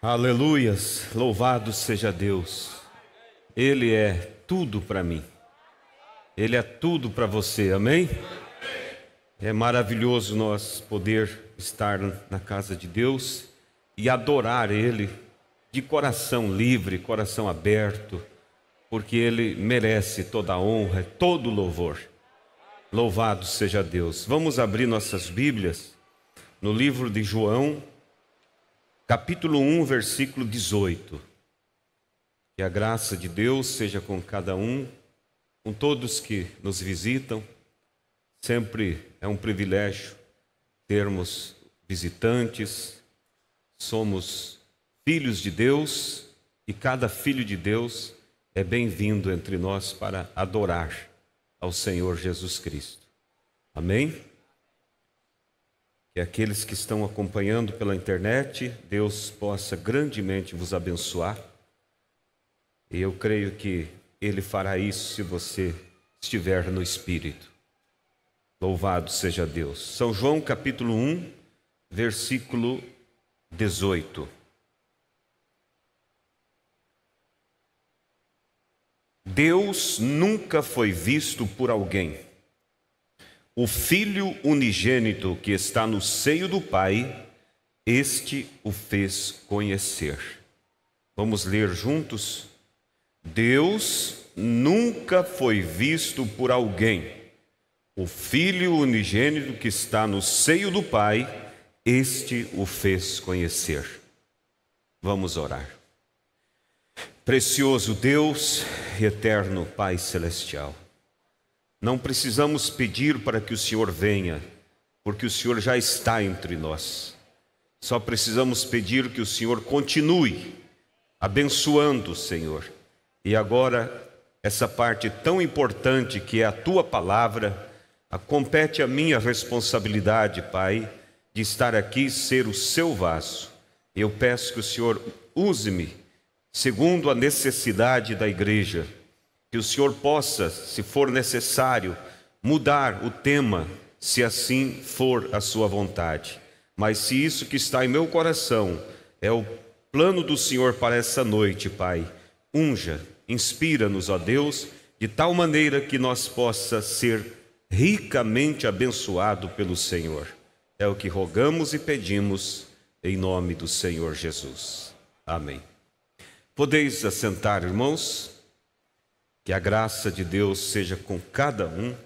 Aleluias, louvado seja Deus. Ele é tudo para mim. Ele é tudo para você, amém? É maravilhoso nós poder estar na casa de Deus e adorar Ele de coração livre, coração aberto, porque Ele merece toda a honra, todo o louvor. Louvado seja Deus. Vamos abrir nossas Bíblias no livro de João, capítulo 1, versículo 18. Que a graça de Deus seja com cada um, com todos que nos visitam. Sempre é um privilégio termos visitantes. Somos filhos de Deus e cada filho de Deus é bem-vindo entre nós para adorar ao Senhor Jesus Cristo. Amém? Que aqueles que estão acompanhando pela internet, Deus possa grandemente vos abençoar. E eu creio que Ele fará isso se você estiver no Espírito. Louvado seja Deus. São João capítulo 1, versículo 18. Deus nunca foi visto por alguém. O Filho unigênito que está no seio do Pai, este o fez conhecer. Vamos ler juntos? Deus nunca foi visto por alguém. O Filho unigênito que está no seio do Pai, este o fez conhecer. Vamos orar. Precioso Deus e eterno Pai celestial, não precisamos pedir para que o Senhor venha, porque o Senhor já está entre nós. Só precisamos pedir que o Senhor continue abençoando, Senhor. E agora, essa parte tão importante que é a Tua palavra, compete a minha responsabilidade, Pai, de estar aqui e ser o Seu vaso. Eu peço que o Senhor use-me segundo a necessidade da igreja. Que o Senhor possa, se for necessário, mudar o tema, se assim for a sua vontade. Mas se isso que está em meu coração é o plano do Senhor para essa noite, Pai, unja, inspira-nos, ó Deus, de tal maneira que nós possa ser ricamente abençoado pelo Senhor. É o que rogamos e pedimos em nome do Senhor Jesus. Amém. Podeis assentar, irmãos. Que a graça de Deus seja com cada um.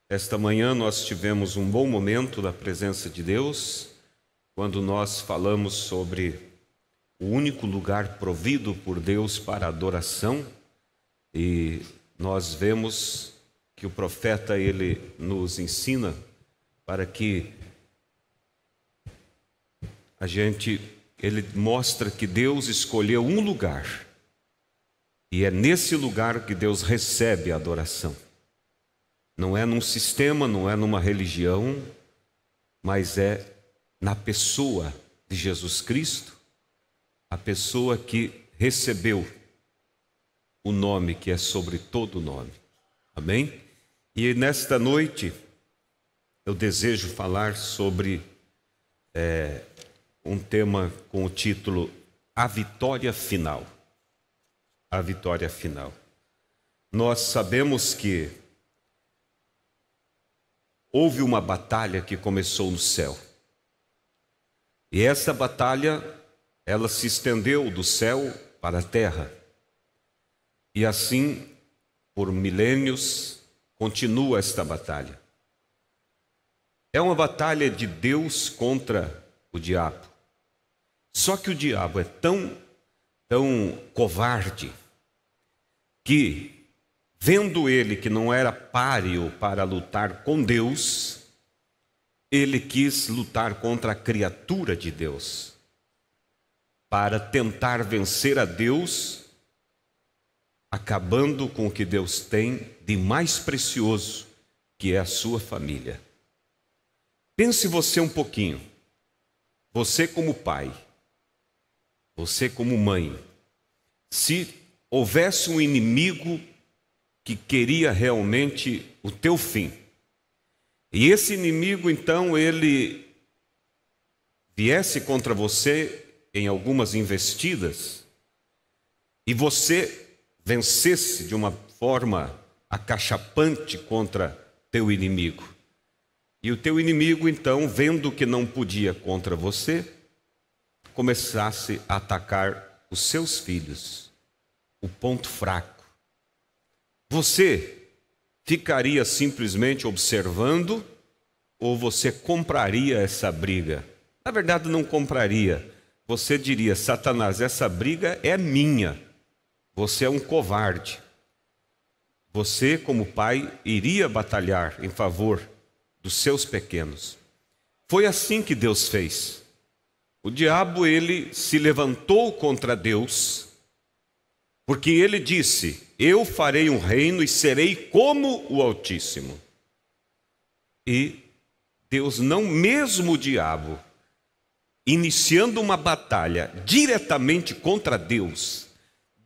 Esta manhã nós tivemos um bom momento da presença de Deus, quando nós falamos sobre o único lugar provido por Deus para adoração, e nós vemos que o profeta, ele nos ensina para que ele mostra que Deus escolheu um lugar, e é nesse lugar que Deus recebe a adoração. Não é num sistema, não é numa religião, mas é na pessoa de Jesus Cristo, a pessoa que recebeu o nome que é sobre todo nome. Amém? E nesta noite eu desejo falar sobre um tema com o título A Vitória Final. A vitória final. Nós sabemos que houve uma batalha que começou no céu. E essa batalha, ela se estendeu do céu para a terra. E assim, por milênios, continua esta batalha. É uma batalha de Deus contra o diabo. Só que o diabo é tão covarde, que, vendo ele que não era páreo para lutar com Deus, ele quis lutar contra a criatura de Deus, para tentar vencer a Deus, acabando com o que Deus tem de mais precioso, que é a sua família. Pense você um pouquinho, você como pai, você como mãe, se houvesse um inimigo que queria realmente o teu fim, e esse inimigo então ele viesse contra você em algumas investidas e você vencesse de uma forma acachapante contra teu inimigo. E o teu inimigo, então, vendo que não podia contra você, começasse a atacar os seus filhos, o ponto fraco. Você ficaria simplesmente observando ou você compraria essa briga? Na verdade, não compraria. Você diria: Satanás, essa briga é minha. Você é um covarde. Você, como pai, iria batalhar em favor dos seus pequenos. Foi assim que Deus fez. O diabo, ele se levantou contra Deus, porque ele disse: eu farei um reino e serei como o Altíssimo. E Deus não, mesmo o diabo, iniciando uma batalha diretamente contra Deus,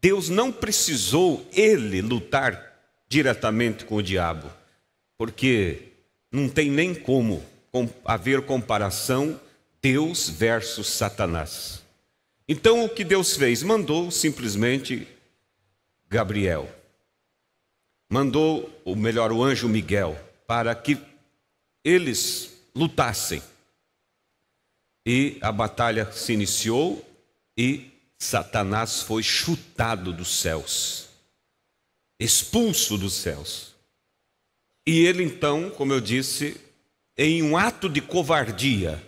Deus não precisou ele lutar diretamente com o diabo, porque não tem nem como haver comparação Deus versus Satanás. Então o que Deus fez? Mandou simplesmente Gabriel, mandou o anjo Miguel, para que eles lutassem. E a batalha se iniciou e Satanás foi chutado dos céus, expulso dos céus. E ele então, como eu disse, em um ato de covardia,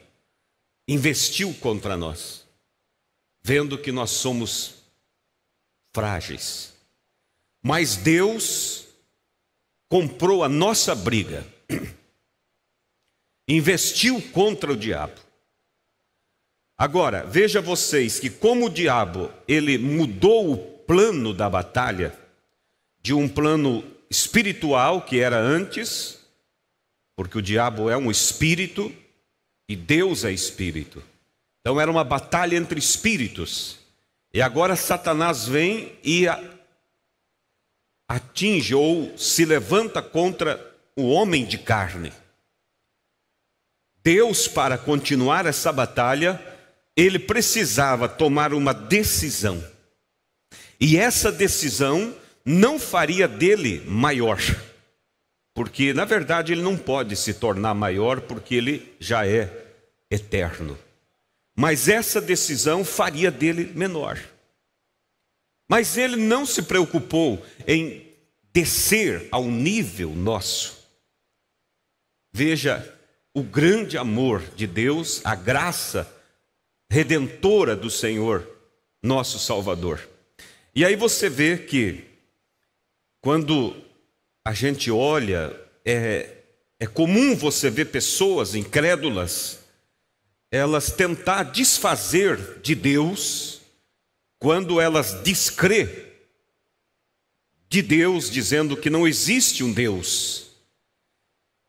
investiu contra nós, vendo que nós somos frágeis. Mas Deus comprou a nossa briga, investiu contra o diabo. Agora, veja vocês que como o diabo, ele mudou o plano da batalha, de um plano espiritual que era antes, porque o diabo é um espírito e Deus é espírito. Então era uma batalha entre espíritos. E agora Satanás vem e atinge ou se levanta contra o homem de carne. Deus, para continuar essa batalha, ele precisava tomar uma decisão. E essa decisão não faria dele maior. Porque, na verdade, ele não pode se tornar maior porque ele já é eterno. Mas essa decisão faria dele menor. Mas ele não se preocupou em descer ao nível nosso. Veja o grande amor de Deus, a graça redentora do Senhor, nosso Salvador. E aí você vê que, quando a gente olha, é comum você ver pessoas incrédulas, elas tentar desfazer de Deus, quando elas descrê de Deus, dizendo que não existe um Deus.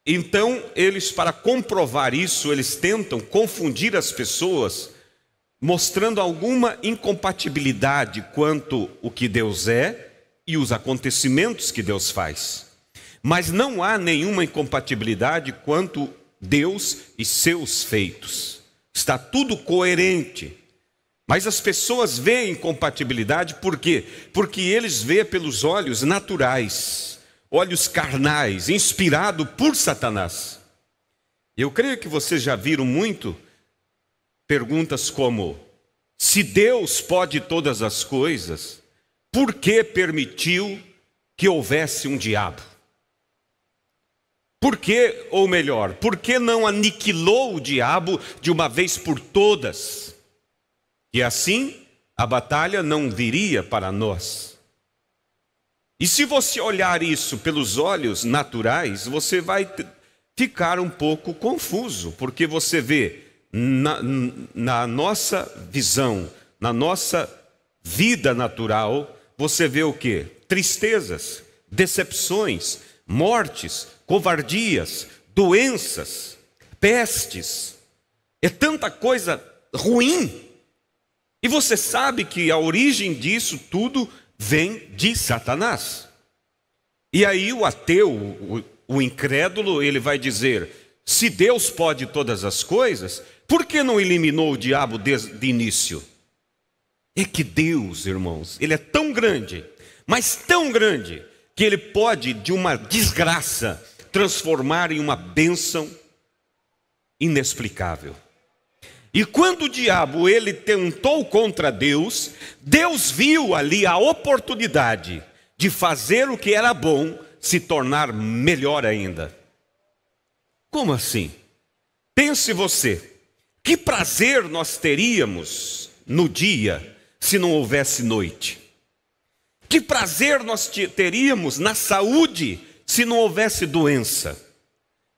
Então, eles, para comprovar isso, eles tentam confundir as pessoas, mostrando alguma incompatibilidade quanto o que Deus é e os acontecimentos que Deus faz. Mas não há nenhuma incompatibilidade quanto Deus e seus feitos. Está tudo coerente. Mas as pessoas veem incompatibilidade por quê? Porque eles veem pelos olhos naturais, olhos carnais, inspirado por Satanás. Eu creio que vocês já viram muito perguntas como: se Deus pode todas as coisas, por que permitiu que houvesse um diabo? Por que, ou melhor, por que não aniquilou o diabo de uma vez por todas? E assim a batalha não viria para nós. E se você olhar isso pelos olhos naturais, você vai ficar um pouco confuso, porque você vê na nossa visão, na nossa vida natural, você vê o quê? Tristezas, decepções, mortes, covardias, doenças, pestes. É tanta coisa ruim. E você sabe que a origem disso tudo vem de Satanás. E aí o ateu, o incrédulo, ele vai dizer: se Deus pode todas as coisas, por que não eliminou o diabo desde o início? é que Deus, irmãos, Ele é tão grande, mas tão grande, que Ele pode, de uma desgraça, transformar em uma bênção inexplicável. E quando o diabo ele tentou contra Deus, Deus viu ali a oportunidade de fazer o que era bom se tornar melhor ainda. Como assim? Pense você, que prazer nós teríamos no dia se não houvesse noite? Que prazer nós teríamos na saúde se não houvesse doença?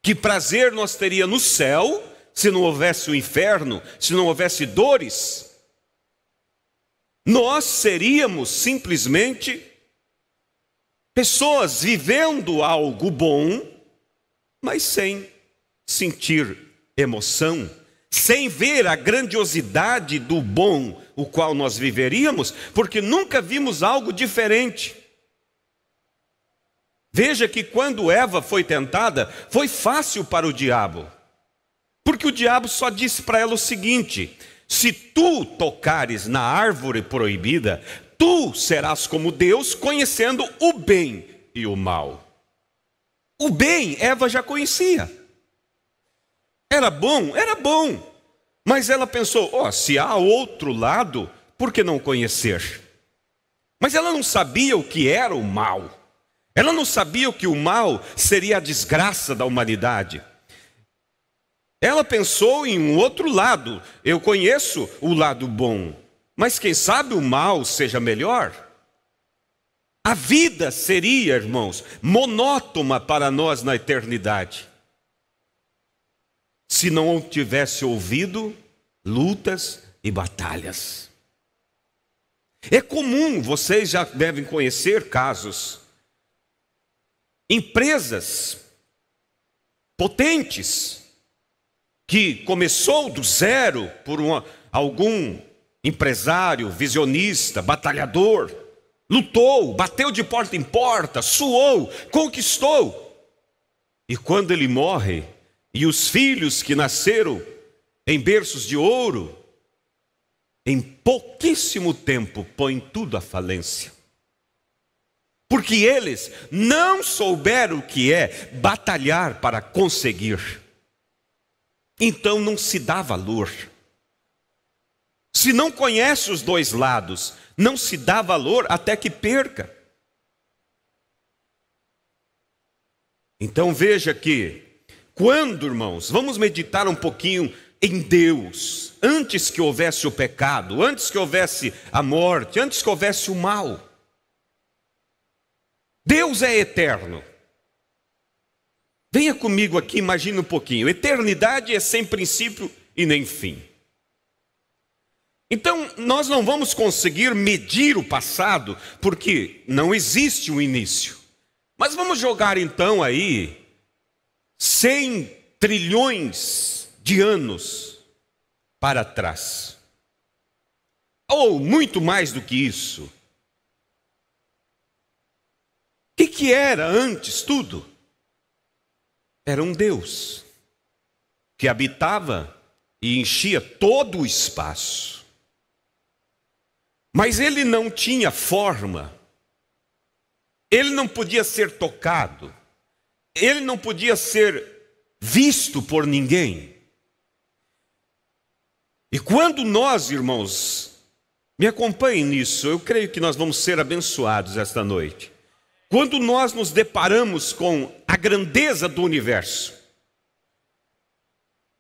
Que prazer nós teríamos no céu se não houvesse o inferno, se não houvesse dores? Nós seríamos simplesmente pessoas vivendo algo bom, mas sem sentir emoção, sem ver a grandiosidade do bom o qual nós viveríamos, porque nunca vimos algo diferente. Veja que quando Eva foi tentada, foi fácil para o diabo, porque o diabo só disse para ela o seguinte: se tu tocares na árvore proibida, tu serás como Deus, conhecendo o bem e o mal. O bem Eva já conhecia. Era bom? Era bom. Mas ela pensou, se há outro lado, por que não conhecer? Mas ela não sabia o que era o mal. Ela não sabia que o mal seria a desgraça da humanidade. Ela pensou em um outro lado. Eu conheço o lado bom, mas quem sabe o mal seja melhor? A vida seria, irmãos, monótona para nós na eternidade, se não tivesse ouvido lutas e batalhas. É comum, vocês já devem conhecer casos, empresas potentes, que começou do zero por algum empresário, visionista, batalhador, lutou, bateu de porta em porta, suou, conquistou. E quando ele morre, e os filhos que nasceram em berços de ouro, em pouquíssimo tempo põem tudo à falência. Porque eles não souberam o que é batalhar para conseguir. Então não se dá valor. Se não conhece os dois lados, não se dá valor até que perca. Então veja que, quando, irmãos, vamos meditar um pouquinho em Deus, antes que houvesse o pecado, antes que houvesse a morte, antes que houvesse o mal. Deus é eterno. Venha comigo aqui, imagine um pouquinho. Eternidade é sem princípio e nem fim. Então, nós não vamos conseguir medir o passado, porque não existe um início. Mas vamos jogar então aí 100 trilhões de anos para trás. Ou muito mais do que isso. O que era antes tudo? Era um Deus que habitava e enchia todo o espaço. Mas ele não tinha forma. Ele não podia ser tocado. Ele não podia ser visto por ninguém. E quando nós, irmãos, me acompanhem nisso, eu creio que nós vamos ser abençoados esta noite. Quando nós nos deparamos com a grandeza do universo,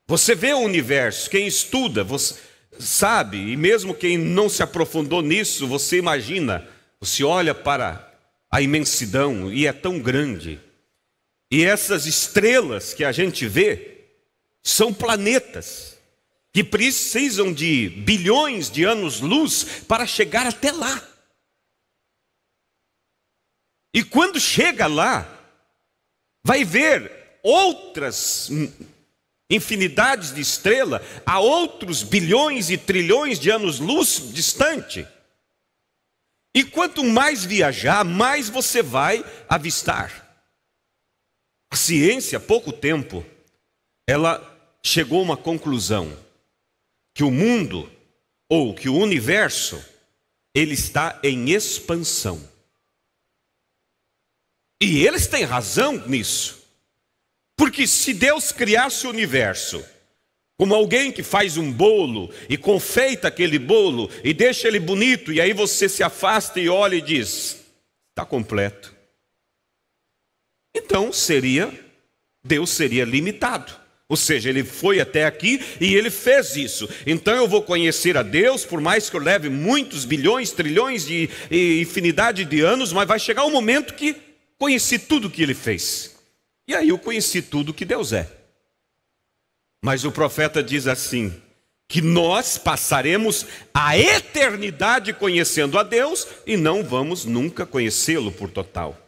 você vê o universo, quem estuda, você sabe, e mesmo quem não se aprofundou nisso, você imagina, você olha para a imensidão e é tão grande. E essas estrelas que a gente vê são planetas que precisam de bilhões de anos-luz para chegar até lá. E quando chega lá, vai ver outras infinidades de estrelas a outros bilhões e trilhões de anos-luz distante. E quanto mais viajar, mais você vai avistar. A ciência, há pouco tempo, ela chegou a uma conclusão: que o mundo, ou que o universo, ele está em expansão. E eles têm razão nisso. Porque se Deus criasse o universo como alguém que faz um bolo e confeita aquele bolo e deixa ele bonito, e aí você se afasta e olha e diz: está completo. Então Deus seria limitado. Ou seja, ele foi até aqui e ele fez isso. Então eu vou conhecer a Deus, por mais que eu leve muitos bilhões, trilhões e infinidade de anos, mas vai chegar um momento que conheci tudo que ele fez. E aí eu conheci tudo que Deus é. Mas o profeta diz assim, que nós passaremos a eternidade conhecendo a Deus e não vamos nunca conhecê-lo por total.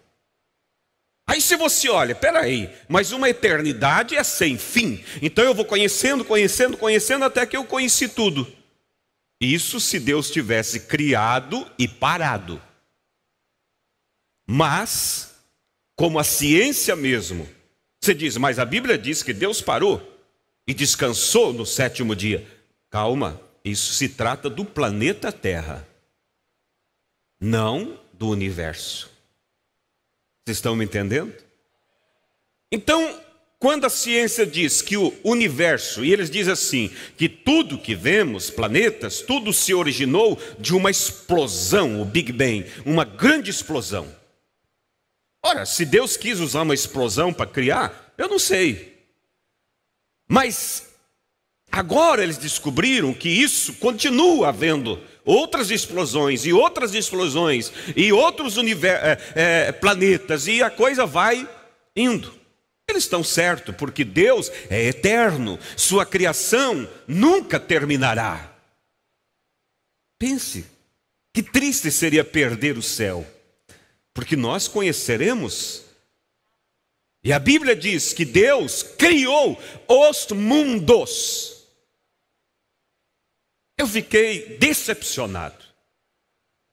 Aí se você olha, peraí, mas uma eternidade é sem fim. Então eu vou conhecendo até que eu conheci tudo. Isso se Deus tivesse criado e parado. Mas, como a ciência mesmo, você diz, mas a Bíblia diz que Deus parou e descansou no sétimo dia. Calma, isso se trata do planeta Terra, não do universo. Vocês estão me entendendo? Então, quando a ciência diz que o universo, e eles dizem assim, que tudo que vemos, planetas, tudo se originou de uma explosão, o Big Bang, uma grande explosão. Ora, se Deus quis usar uma explosão para criar, eu não sei. Mas agora eles descobriram que isso continua havendo outras explosões e outros planetas, e a coisa vai indo. Eles estão certos, porque Deus é eterno, sua criação nunca terminará. Pense, que triste seria perder o céu, porque nós conheceremos. E a Bíblia diz que Deus criou os mundos. Eu fiquei decepcionado.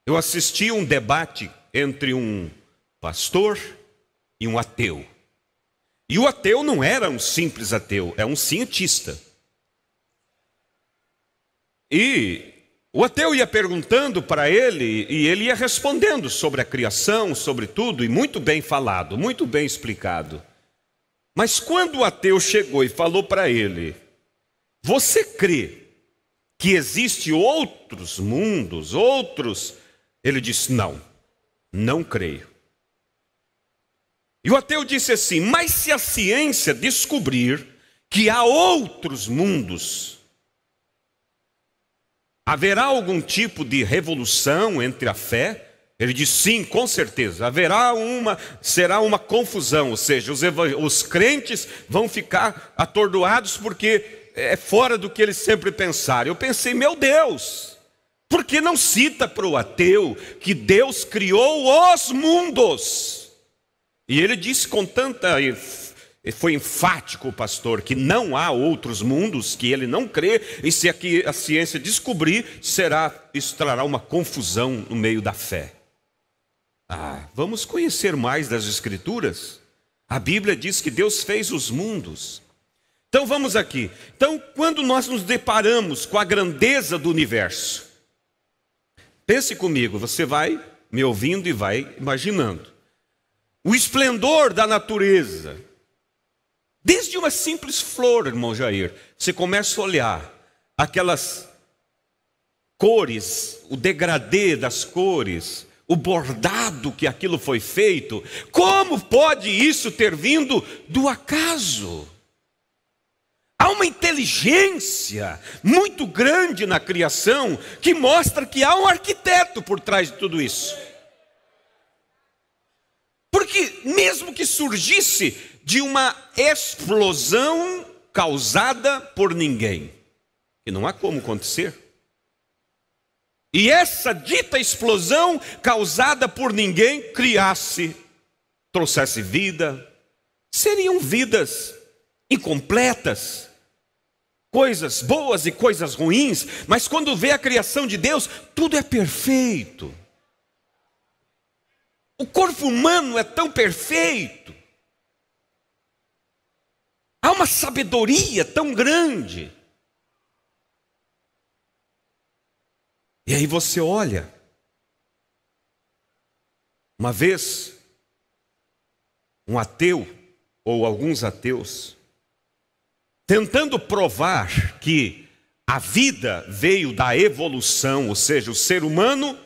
Eu assisti um debate entre um pastor e um ateu. E o ateu não era um simples ateu, é um cientista. E o ateu ia perguntando para ele, e ele ia respondendo sobre a criação, sobre tudo, e muito bem falado, muito bem explicado. Mas quando o ateu chegou e falou para ele, você crê que existe outros mundos, Ele disse, não creio. E o ateu disse assim, mas se a ciência descobrir que há outros mundos, haverá algum tipo de revolução entre a fé? Ele disse, sim, com certeza. Será uma confusão, ou seja, os crentes vão ficar atordoados porque é fora do que eles sempre pensaram. Eu pensei, meu Deus, por que não cita para o ateu que Deus criou os mundos? E ele disse com foi enfático o pastor, que não há outros mundos, que ele não crê, e se aqui a ciência descobrir, isso trará uma confusão no meio da fé. Vamos conhecer mais das Escrituras? A Bíblia diz que Deus fez os mundos. Então vamos aqui. Então, quando nós nos deparamos com a grandeza do universo, pense comigo, você vai me ouvindo e vai imaginando. O esplendor da natureza, desde uma simples flor, irmão Jair, você começa a olhar aquelas cores, o degradê das cores, o bordado que aquilo foi feito. Como pode isso ter vindo do acaso? Há uma inteligência muito grande na criação que mostra que há um arquiteto por trás de tudo isso. Porque mesmo que surgisse de uma explosão causada por ninguém, que não há como acontecer, e essa dita explosão causada por ninguém trouxesse vida, seriam vidas incompletas, coisas boas e coisas ruins, mas quando vê a criação de Deus, tudo é perfeito. O corpo humano é tão perfeito. Há uma sabedoria tão grande. E aí você olha Uma vez, um ateu, ou alguns ateus, tentando provar que a vida veio da evolução, ou seja, o ser humano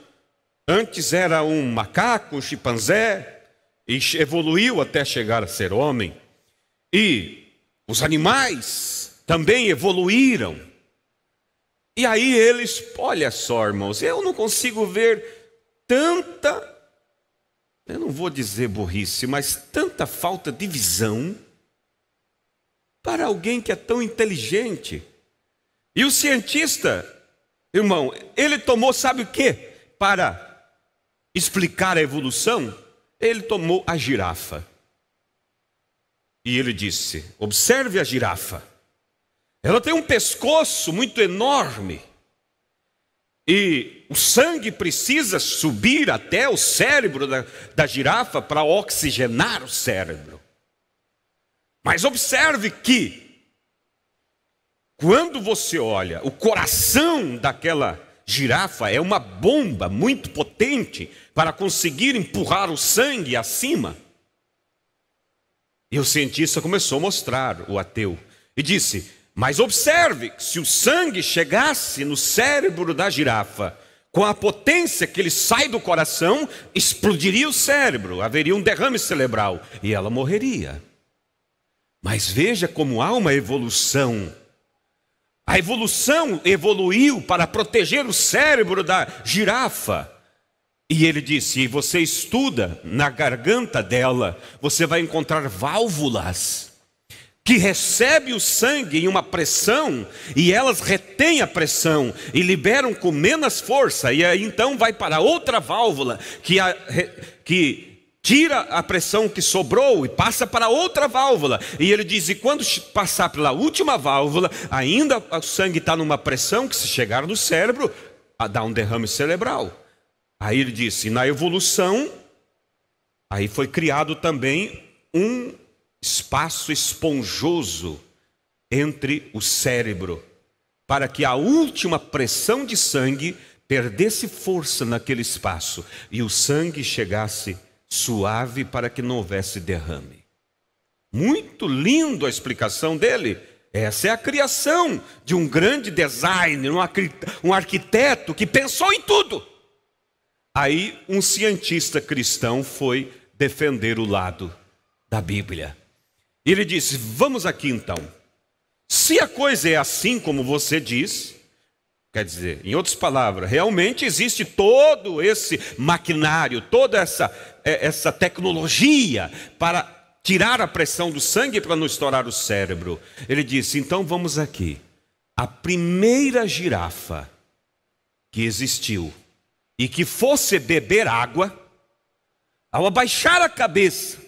antes era um macaco, um chimpanzé, e evoluiu até chegar a ser homem. E os animais também evoluíram. E aí eles, olha só, irmãos, eu não consigo ver tanta, eu não vou dizer burrice, mas tanta falta de visão para alguém que é tão inteligente. E o cientista, irmão, ele tomou, sabe o quê? Para explicar a evolução, ele tomou a girafa. E ele disse: observe a girafa. Ela tem um pescoço muito enorme. E o sangue precisa subir até o cérebro da girafa para oxigenar o cérebro. Mas observe que, quando você olha, o coração daquela girafa é uma bomba muito potente para conseguir empurrar o sangue acima. E o cientista começou a mostrar, o ateu, e disse: mas observe, se o sangue chegasse no cérebro da girafa, com a potência que ele sai do coração, explodiria o cérebro, haveria um derrame cerebral e ela morreria. Mas veja como há uma evolução. A evolução evoluiu para proteger o cérebro da girafa. E ele disse: e você estuda na garganta dela, você vai encontrar válvulas que recebem o sangue em uma pressão, e elas retêm a pressão e liberam com menos força, e aí então vai para outra válvula que tira a pressão que sobrou e passa para outra válvula. E ele diz: e quando passar pela última válvula, ainda o sangue está numa pressão que, se chegar no cérebro, dá um derrame cerebral. Aí ele disse: na evolução, aí foi criado também um espaço esponjoso entre o cérebro, para que a última pressão de sangue perdesse força naquele espaço e o sangue chegasse suave para que não houvesse derrame. Muito lindo a explicação dele. Essa é a criação de um grande designer, um arquiteto que pensou em tudo. Aí um cientista cristão foi defender o lado da Bíblia. Ele disse: vamos aqui então. Se a coisa é assim como você diz, quer dizer, em outras palavras, realmente existe todo esse maquinário, toda essa tecnologia para tirar a pressão do sangue para não estourar o cérebro. Ele disse: então vamos aqui. A primeira girafa que existiu e que fosse beber água, ao abaixar a cabeça,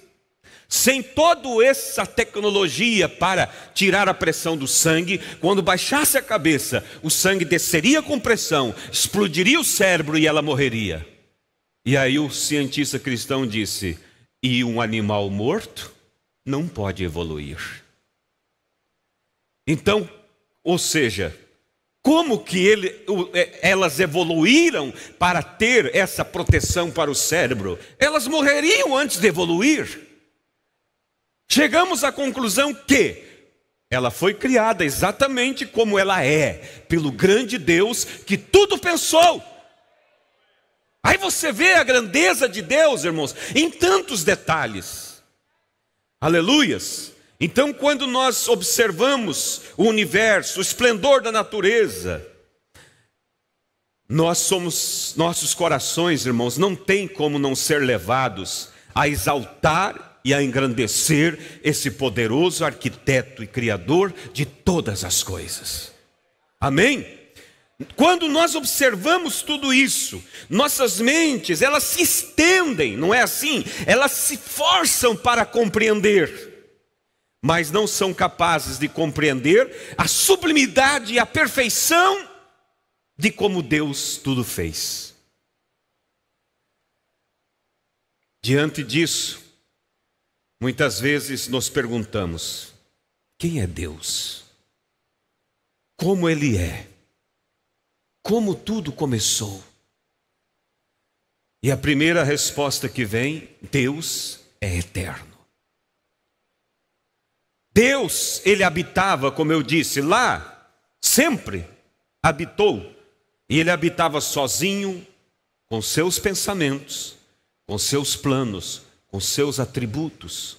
sem toda essa tecnologia para tirar a pressão do sangue, quando baixasse a cabeça, o sangue desceria com pressão, explodiria o cérebro e ela morreria. E aí o cientista cristão disse: e um animal morto não pode evoluir. Então, ou seja, como que elas evoluíram para ter essa proteção para o cérebro? Elas morreriam antes de evoluir. Chegamos à conclusão que ela foi criada exatamente como ela é, pelo grande Deus que tudo pensou. Aí você vê a grandeza de Deus, irmãos, em tantos detalhes. Aleluias! Então, quando nós observamos o universo, o esplendor da natureza, nossos corações, irmãos, não tem como não ser levados a exaltar e a engrandecer esse poderoso arquiteto e criador de todas as coisas. Amém? Quando nós observamos tudo isso, nossas mentes, elas se estendem, não é assim? Elas se forçam para compreender, mas não são capazes de compreender a sublimidade e a perfeição de como Deus tudo fez. Diante disso, muitas vezes nos perguntamos: quem é Deus? Como Ele é? Como tudo começou? E a primeira resposta que vem: Deus é eterno. Deus, ele habitava, como eu disse, lá, sempre habitou. E ele habitava sozinho, com seus pensamentos, com seus planos, com seus atributos.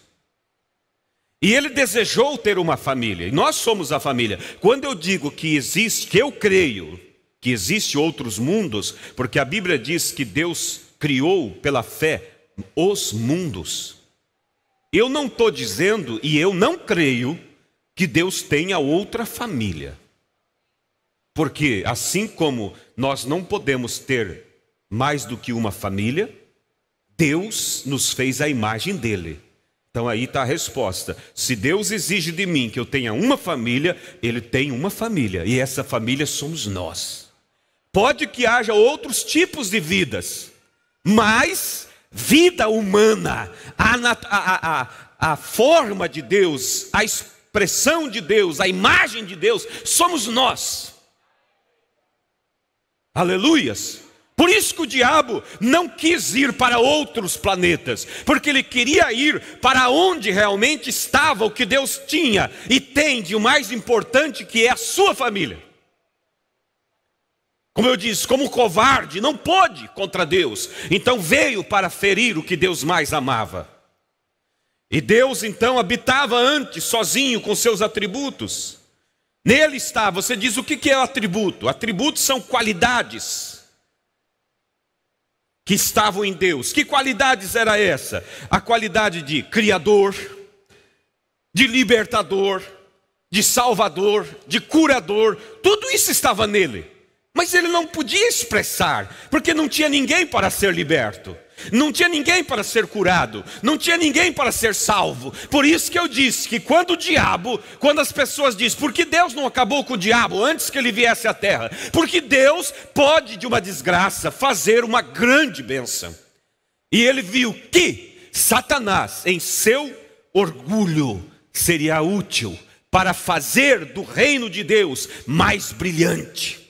E ele desejou ter uma família, e nós somos a família. Quando eu digo que existe, que eu creio que existe outros mundos, porque a Bíblia diz que Deus criou pela fé os mundos. Eu não estou dizendo, e eu não creio, que Deus tenha outra família. Porque assim como nós não podemos ter mais do que uma família, Deus nos fez a imagem dele. Então aí está a resposta. Se Deus exige de mim que eu tenha uma família, Ele tem uma família. E essa família somos nós. Pode que haja outros tipos de vidas, mas vida humana, a forma de Deus, a expressão de Deus, a imagem de Deus, somos nós. Aleluias! Por isso que o diabo não quis ir para outros planetas, porque ele queria ir para onde realmente estava o que Deus tinha e tem de o mais importante, que é a sua família. Como eu disse, como covarde, não pôde contra Deus, então veio para ferir o que Deus mais amava. E Deus então habitava antes sozinho com seus atributos. Nele está, você diz, o que é o atributo? Atributos são qualidades que estavam em Deus. Que qualidades era essa? A qualidade de criador, de libertador, de salvador, de curador, tudo isso estava nele. Mas ele não podia expressar, porque não tinha ninguém para ser liberto, não tinha ninguém para ser curado, não tinha ninguém para ser salvo. Por isso que eu disse que quando as pessoas dizem, por que Deus não acabou com o diabo antes que ele viesse à terra? Porque Deus pode de uma desgraça fazer uma grande bênção. E ele viu que Satanás, em seu orgulho, seria útil para fazer do reino de Deus mais brilhante,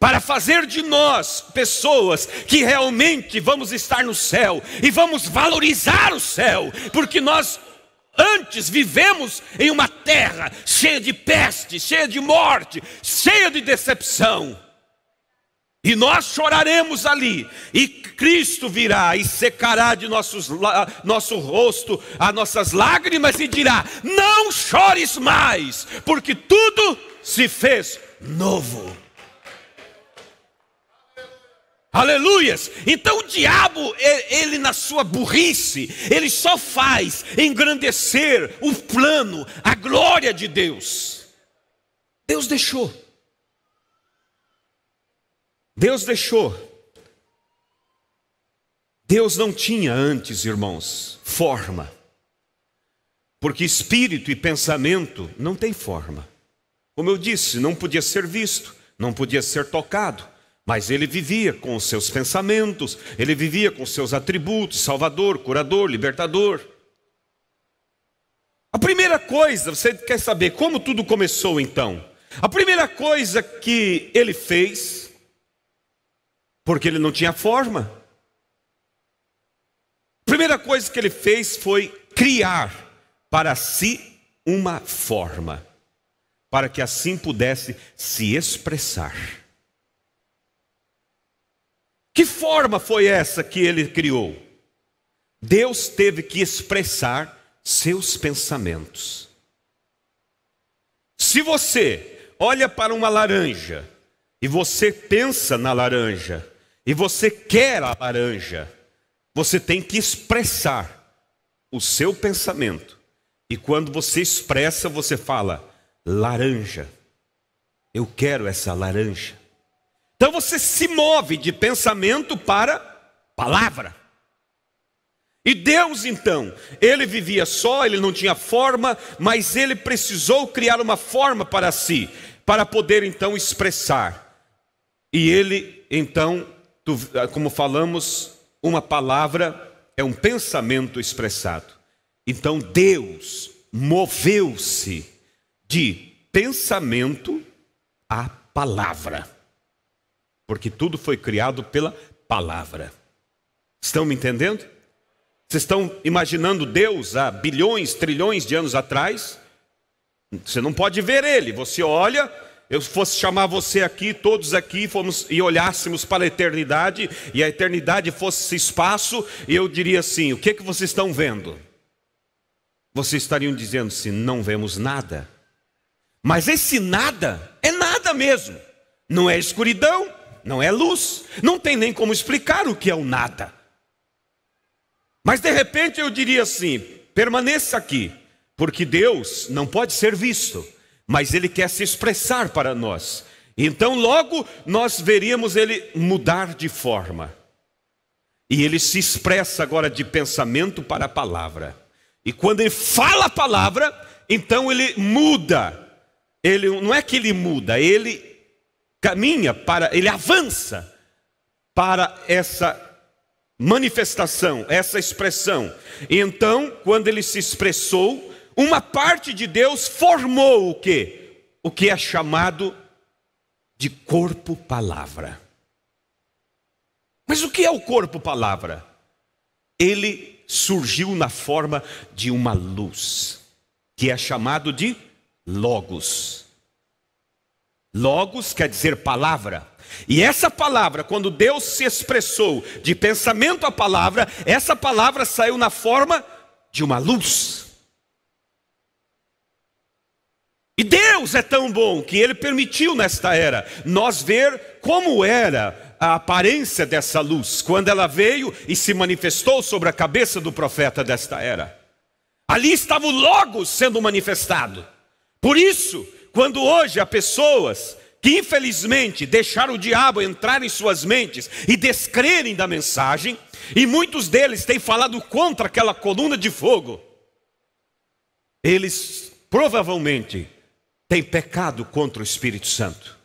para fazer de nós pessoas que realmente vamos estar no céu e vamos valorizar o céu, porque nós antes vivemos em uma terra cheia de peste, cheia de morte, cheia de decepção, e nós choraremos ali, e Cristo virá e secará de nosso rosto as nossas lágrimas e dirá: não chores mais, porque tudo se fez novo. Aleluias! Então o diabo, ele na sua burrice, ele só faz engrandecer o plano, a glória de Deus. Deus deixou. Deus não tinha antes, irmãos, forma. Porque espírito e pensamento não tem forma. Como eu disse, não podia ser visto, não podia ser tocado. Mas ele vivia com os seus pensamentos, ele vivia com os seus atributos: salvador, curador, libertador. A primeira coisa, você quer saber como tudo começou então? A primeira coisa que ele fez, porque ele não tinha forma, a primeira coisa que ele fez foi criar para si uma forma, para que assim pudesse se expressar. Que forma foi essa que ele criou? Deus teve que expressar seus pensamentos. Se você olha para uma laranja e você pensa na laranja e você quer a laranja, você tem que expressar o seu pensamento. E quando você expressa, você fala: laranja, eu quero essa laranja. Então você se move de pensamento para palavra. E Deus então, ele vivia só, ele não tinha forma, mas ele precisou criar uma forma para si, para poder então expressar. E ele então, como falamos, uma palavra é um pensamento expressado. Então Deus moveu-se de pensamento a palavra. Porque tudo foi criado pela palavra. Estão me entendendo? Vocês estão imaginando Deus há bilhões, trilhões de anos atrás? Você não pode ver Ele. Você olha, eu fosse chamar você aqui, todos aqui, e olhássemos para a eternidade, e a eternidade fosse esse espaço, e eu diria assim: o que vocês estão vendo? Vocês estariam dizendo assim: não vemos nada. Mas esse nada é nada mesmo. Não é escuridão, não é luz, não tem nem como explicar o que é o nada. Mas de repente eu diria assim: permaneça aqui, porque Deus não pode ser visto, mas Ele quer se expressar para nós. Então logo nós veríamos Ele mudar de forma. E Ele se expressa agora de pensamento para a palavra. E quando Ele fala a palavra, então Ele muda. Ele não é que Ele muda, Ele caminha para, Ele avança para essa manifestação, essa expressão. E então, quando Ele se expressou, uma parte de Deus formou o quê? O que é chamado de corpo-palavra. Mas o que é o corpo-palavra? Ele surgiu na forma de uma luz, que é chamado de Logos. Logos quer dizer palavra. E essa palavra, quando Deus se expressou de pensamento à palavra, essa palavra saiu na forma de uma luz. E Deus é tão bom que Ele permitiu nesta era nós ver como era a aparência dessa luz, quando ela veio e se manifestou sobre a cabeça do profeta desta era. Ali estava o Logos sendo manifestado. Por isso, quando hoje há pessoas que infelizmente deixaram o diabo entrar em suas mentes e descrerem da mensagem, e muitos deles têm falado contra aquela coluna de fogo, eles provavelmente têm pecado contra o Espírito Santo.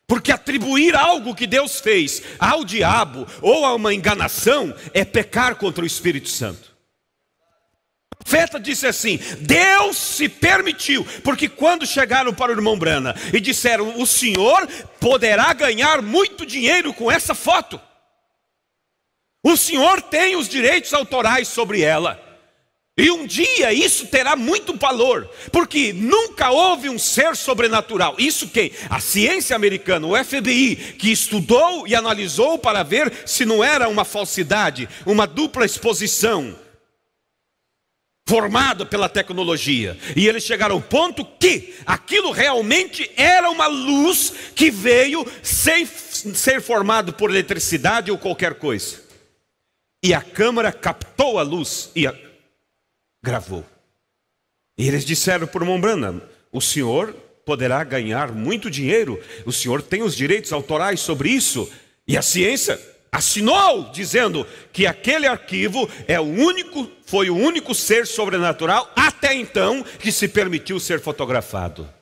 Porque atribuir algo que Deus fez ao diabo ou a uma enganação é pecar contra o Espírito Santo. O profeta disse assim: Deus se permitiu, porque quando chegaram para o irmão Brana e disseram: o senhor poderá ganhar muito dinheiro com essa foto, o senhor tem os direitos autorais sobre ela, e um dia isso terá muito valor, porque nunca houve um ser sobrenatural. Isso quem? A ciência americana, o FBI, que estudou e analisou para ver se não era uma falsidade, uma dupla exposição formado pela tecnologia, e eles chegaram ao ponto que aquilo realmente era uma luz que veio sem ser formado por eletricidade ou qualquer coisa, e a câmera captou a luz e gravou. E eles disseram para o irmão Branham: o senhor poderá ganhar muito dinheiro, o senhor tem os direitos autorais sobre isso. E a ciência assinou, dizendo que aquele arquivo foi o único ser sobrenatural até então que se permitiu ser fotografado.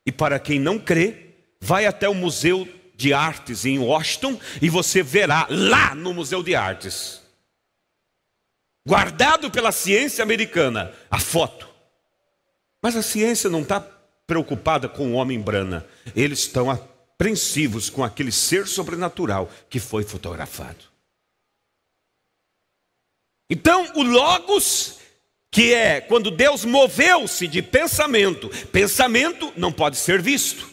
E para quem não crê, vai até o Museu de Artes em Washington e você verá lá no Museu de Artes, guardado pela ciência americana, a foto. Mas a ciência não está preocupada com o homem Brana, eles estão apreensivos com aquele ser sobrenatural que foi fotografado. Então o Logos, que é quando Deus moveu-se de pensamento, pensamento não pode ser visto.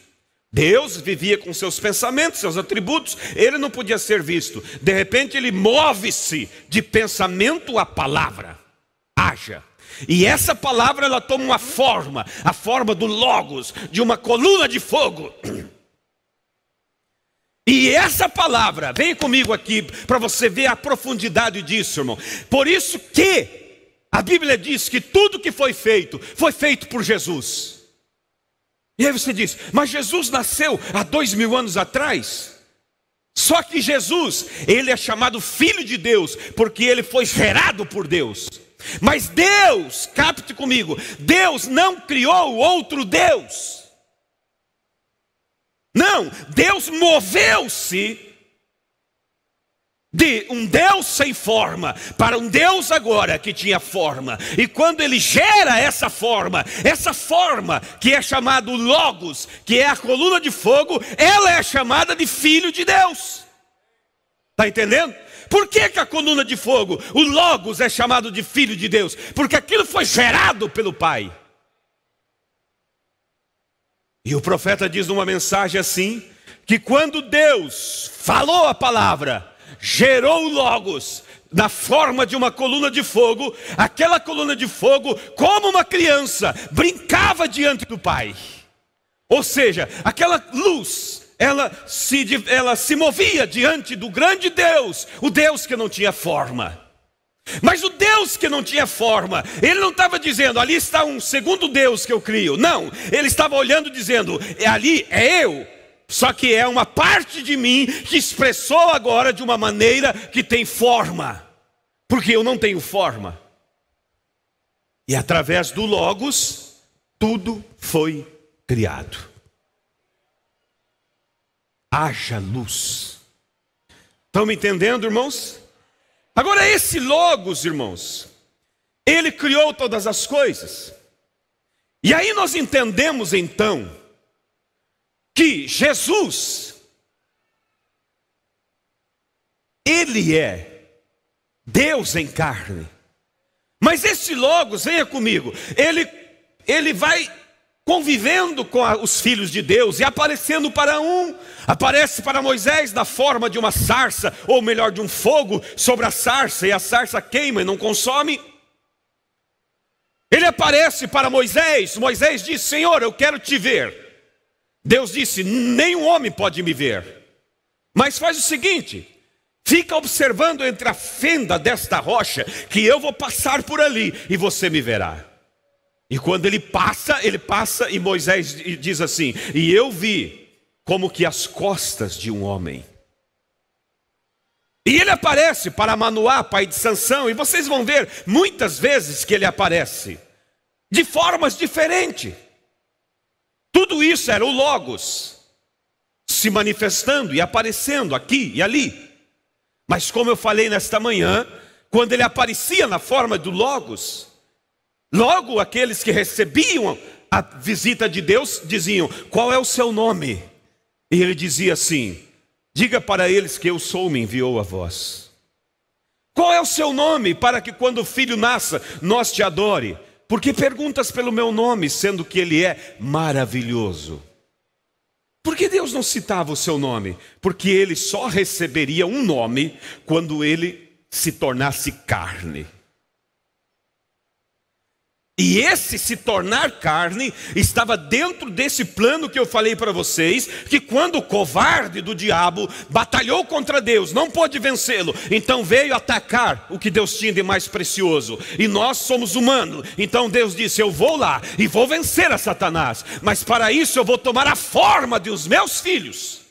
Deus vivia com seus pensamentos, seus atributos, ele não podia ser visto. De repente ele move-se de pensamento à palavra, haja. E essa palavra ela toma uma forma, a forma do Logos, de uma coluna de fogo. E essa palavra, vem comigo aqui para você ver a profundidade disso, irmão. Por isso que a Bíblia diz que tudo que foi feito por Jesus. E aí você diz: mas Jesus nasceu há 2000 anos atrás. Só que Jesus, ele é chamado Filho de Deus, porque ele foi gerado por Deus. Mas Deus, capte comigo, Deus não criou outro Deus. Não, Deus moveu-se de um Deus sem forma para um Deus agora que tinha forma. E quando ele gera essa forma que é chamado Logos, que é a coluna de fogo, ela é chamada de Filho de Deus. Está entendendo? Por que a coluna de fogo, o Logos, é chamado de Filho de Deus? Porque aquilo foi gerado pelo Pai. E o profeta diz numa mensagem assim, que quando Deus falou a palavra, gerou o Logos na forma de uma coluna de fogo, aquela coluna de fogo, como uma criança, brincava diante do Pai. Ou seja, aquela luz, ela se movia diante do grande Deus, o Deus que não tinha forma. Mas o Deus que não tinha forma, ele não estava dizendo, ali está um segundo Deus que eu crio. Não, ele estava olhando dizendo, ali é eu. Só que é uma parte de mim que expressou agora de uma maneira que tem forma. Porque eu não tenho forma. E através do Logos, tudo foi criado. Haja luz. Estão me entendendo, irmãos? Agora esse Logos, irmãos, ele criou todas as coisas. E aí nós entendemos então que Jesus, ele é Deus em carne. Mas esse Logos, venha comigo, ele vai convivendo com os filhos de Deus e aparecendo para um. Aparece para Moisés na forma de uma sarça, ou melhor, de um fogo sobre a sarça, e a sarça queima e não consome. Ele aparece para Moisés, Moisés diz, Senhor, eu quero te ver. Deus disse, nenhum homem pode me ver. Mas faz o seguinte, fica observando entre a fenda desta rocha, que eu vou passar por ali, e você me verá. E quando ele passa, e Moisés diz assim, e eu vi como que as costas de um homem. E ele aparece para Manoá, pai de Sansão, e vocês vão ver muitas vezes que ele aparece, de formas diferentes. Tudo isso era o Logos, se manifestando e aparecendo aqui e ali. Mas como eu falei nesta manhã, quando ele aparecia na forma do Logos, logo aqueles que recebiam a visita de Deus diziam, qual é o seu nome? E ele dizia assim, diga para eles que eu sou, me enviou a vós. Qual é o seu nome, para que quando o filho nasça, nós te adore? Porque perguntas pelo meu nome, sendo que ele é maravilhoso. Por que Deus não citava o seu nome? Porque ele só receberia um nome quando ele se tornasse carne. E esse se tornar carne estava dentro desse plano que eu falei para vocês, que quando o covarde do diabo batalhou contra Deus, não pôde vencê-lo, então veio atacar o que Deus tinha de mais precioso. E nós somos humanos, então Deus disse, eu vou lá e vou vencer a Satanás, mas para isso eu vou tomar a forma dos meus filhos.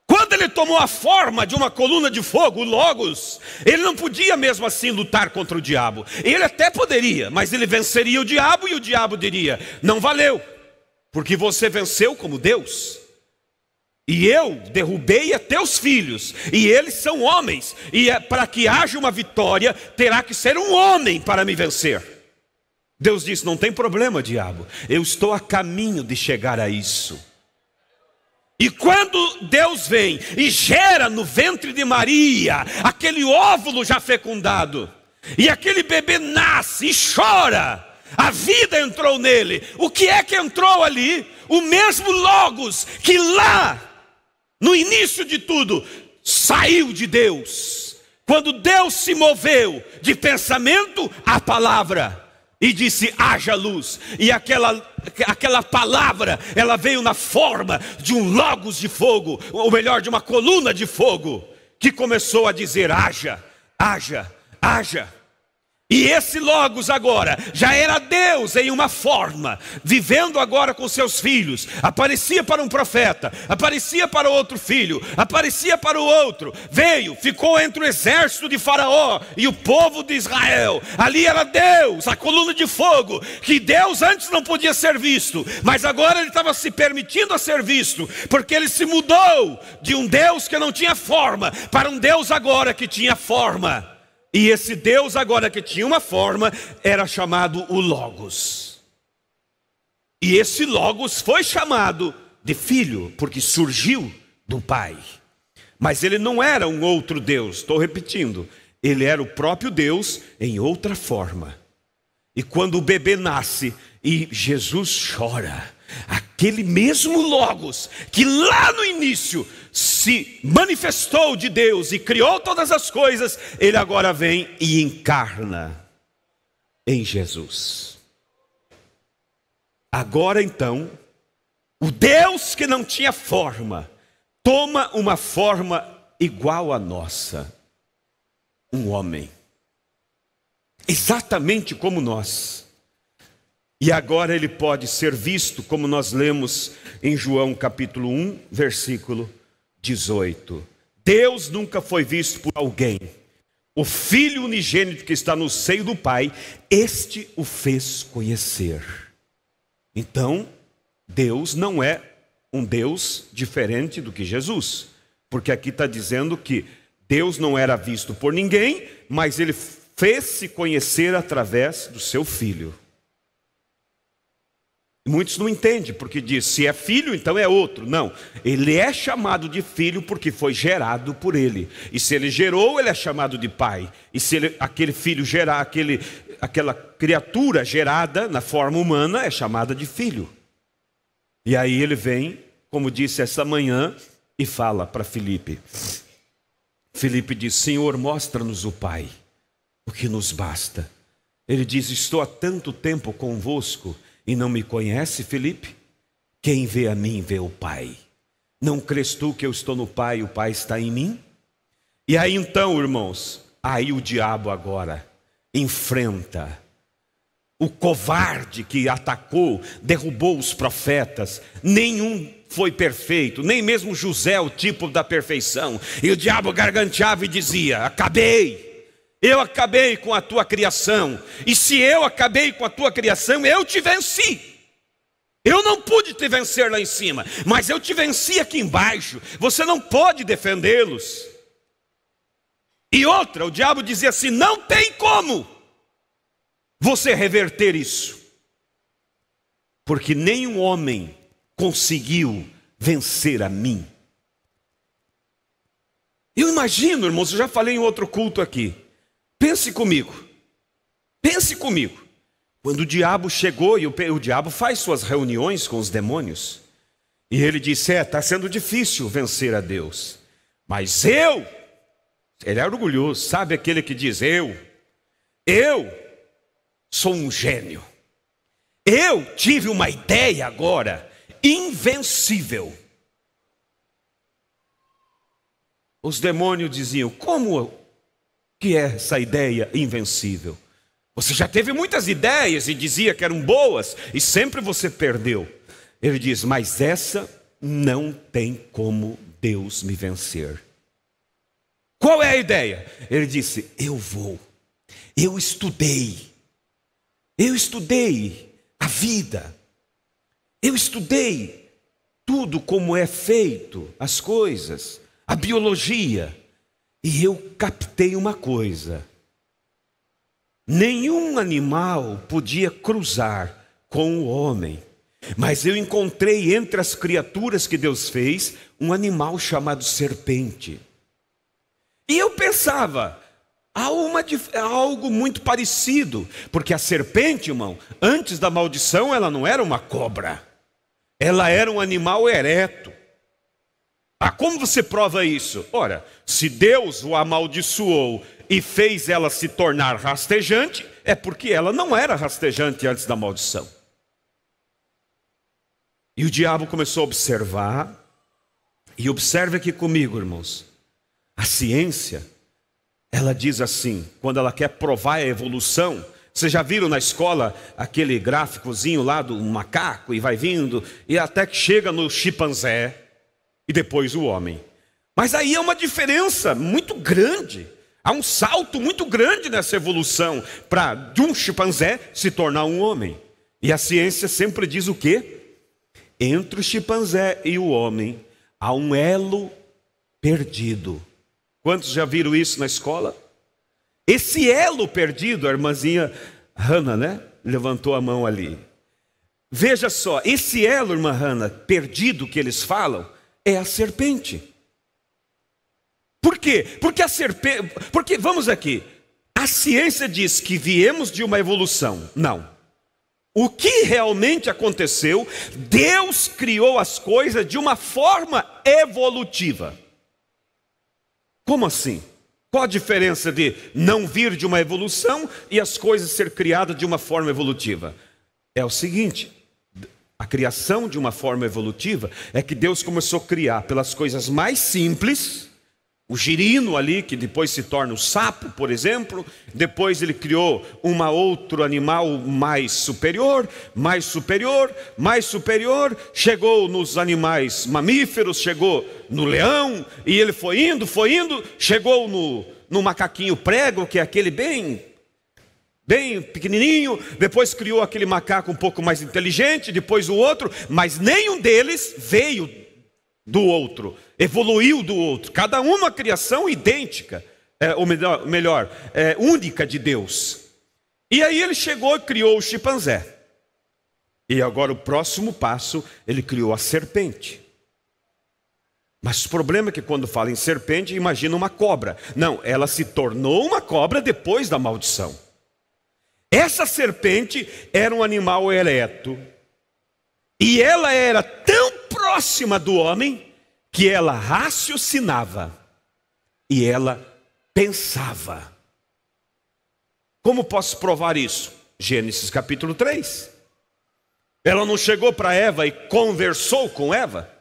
Quando ele tomou a forma de uma coluna de fogo, o Logos, ele não podia mesmo assim lutar contra o diabo. Ele até poderia, mas ele venceria o diabo e o diabo diria, não valeu, porque você venceu como Deus. E eu derrubei a teus filhos, e eles são homens, e para que haja uma vitória, terá que ser um homem para me vencer. Deus disse, não tem problema, diabo, eu estou a caminho de chegar a isso. E quando Deus vem e gera no ventre de Maria aquele óvulo já fecundado, e aquele bebê nasce e chora, a vida entrou nele. O que é que entrou ali? O mesmo Logos que lá, no início de tudo, saiu de Deus. Quando Deus se moveu de pensamento à palavra e disse, haja luz, e aquela palavra, ela veio na forma de um Logos de fogo, ou melhor, de uma coluna de fogo, que começou a dizer, haja, haja, haja. E esse Logos agora, já era Deus em uma forma, vivendo agora com seus filhos, aparecia para um profeta, aparecia para outro filho, aparecia para o outro, veio, ficou entre o exército de Faraó e o povo de Israel. Ali era Deus, a coluna de fogo, que Deus antes não podia ser visto, mas agora ele estava se permitindo a ser visto, porque ele se mudou de um Deus que não tinha forma, para um Deus agora que tinha forma. E esse Deus agora que tinha uma forma, era chamado o Logos. E esse Logos foi chamado de filho, porque surgiu do Pai. Mas ele não era um outro Deus, estou repetindo. Ele era o próprio Deus em outra forma. E quando o bebê nasce e Jesus chora, aquele mesmo Logos que lá no início se manifestou de Deus e criou todas as coisas, ele agora vem e encarna em Jesus. Agora então, o Deus que não tinha forma, toma uma forma igual à nossa, um homem, exatamente como nós. E agora ele pode ser visto, como nós lemos em João capítulo 1, versículo 18. Deus nunca foi visto por alguém. O Filho unigênito que está no seio do Pai, este o fez conhecer. Então, Deus não é um Deus diferente do que Jesus. Porque aqui está dizendo que Deus não era visto por ninguém, mas ele fez-se conhecer através do seu Filho. Muitos não entendem, porque diz, se é filho, então é outro. Não, ele é chamado de filho porque foi gerado por ele. E se ele gerou, ele é chamado de pai. E se aquele filho gerar, aquela criatura gerada na forma humana é chamada de filho. E aí ele vem, como disse essa manhã, e fala para Filipe. Filipe diz, Senhor, mostra-nos o Pai, o que nos basta. Ele diz, estou há tanto tempo convosco, e não me conhece, Filipe? Quem vê a mim, vê o Pai. Não crês tu que eu estou no Pai e o Pai está em mim? E aí então, irmãos, aí o diabo agora enfrenta o covarde que atacou, derrubou os profetas. Nenhum foi perfeito, nem mesmo José, o tipo da perfeição. E o diabo garganteava e dizia, acabei. Eu acabei com a tua criação. E se eu acabei com a tua criação, eu te venci. Eu não pude te vencer lá em cima, mas eu te venci aqui embaixo. Você não pode defendê-los. E outra, o diabo dizia assim, não tem como você reverter isso. Porque nenhum homem conseguiu vencer a mim. Eu imagino, irmãos, eu já falei em outro culto aqui. Pense comigo, quando o diabo chegou, e o diabo faz suas reuniões com os demônios, e ele disse, está sendo difícil vencer a Deus, mas ele é orgulhoso, sabe aquele que diz, eu sou um gênio, eu tive uma ideia agora, invencível. Os demônios diziam, como que é essa ideia invencível? Você já teve muitas ideias e dizia que eram boas e sempre você perdeu. Ele diz, mas essa não tem como Deus me vencer. Qual é a ideia? Ele disse, eu estudei a vida, eu estudei tudo como é feito, as coisas, a biologia. E eu captei uma coisa, nenhum animal podia cruzar com o homem, mas eu encontrei entre as criaturas que Deus fez, um animal chamado serpente. E eu pensava, há algo muito parecido, porque a serpente, irmão, antes da maldição ela não era uma cobra, ela era um animal ereto. Como você prova isso? Ora, se Deus o amaldiçoou e fez ela se tornar rastejante, é porque ela não era rastejante antes da maldição. E o diabo começou a observar, e observe aqui comigo, irmãos, a ciência, ela diz assim, quando ela quer provar a evolução, vocês já viram na escola aquele gráficozinho lá do macaco, e vai vindo, e até que chega no chimpanzé, e depois o homem. Mas aí há uma diferença muito grande. Há um salto muito grande nessa evolução para de um chimpanzé se tornar um homem. E a ciência sempre diz o quê? Entre o chimpanzé e o homem há um elo perdido. Quantos já viram isso na escola? Esse elo perdido, a irmãzinha Hannah, né? Levantou a mão ali. Veja só, esse elo, irmã Hannah, perdido que eles falam, é a serpente. Por quê? Porque vamos aqui, a ciência diz que viemos de uma evolução. Não. O que realmente aconteceu, Deus criou as coisas de uma forma evolutiva. Como assim? Qual a diferença de não vir de uma evolução e as coisas ser criadas de uma forma evolutiva? É o seguinte, a criação de uma forma evolutiva é que Deus começou a criar pelas coisas mais simples, o girino ali, que depois se torna o sapo, por exemplo. Depois ele criou outro animal mais superior, mais superior, mais superior. Chegou nos animais mamíferos, chegou no leão, e ele foi indo, chegou no macaquinho prego, que é aquele bem pequenininho. Depois criou aquele macaco um pouco mais inteligente, depois o outro, mas nenhum deles veio do outro, evoluiu do outro. Cada uma criação idêntica, ou melhor, única de Deus. E aí ele chegou e criou o chimpanzé. E agora o próximo passo, ele criou a serpente. Mas o problema é que quando fala em serpente, imagina uma cobra. Não, ela se tornou uma cobra depois da maldição. Essa serpente era um animal ereto, e ela era tão próxima do homem que ela raciocinava e ela pensava. Como posso provar isso? Gênesis capítulo 3. Ela não chegou para Eva e conversou com Eva?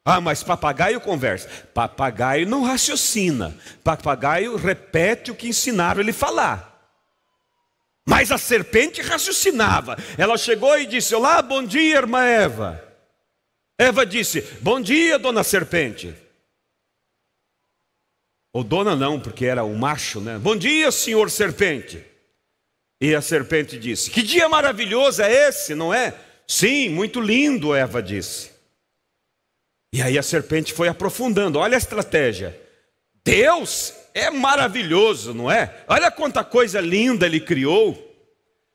Ah, mas papagaio conversa. Papagaio não raciocina. Papagaio repete o que ensinaram ele falar. Mas a serpente raciocinava. Ela chegou e disse: olá, bom dia, irmã Eva. Eva disse: bom dia, dona serpente. Ou dona não, porque era o macho, né? Bom dia, senhor serpente. E a serpente disse: que dia maravilhoso é esse, não é? Sim, muito lindo, Eva disse. E aí a serpente foi aprofundando. Olha a estratégia. Deus é maravilhoso, não é? Olha quanta coisa linda Ele criou.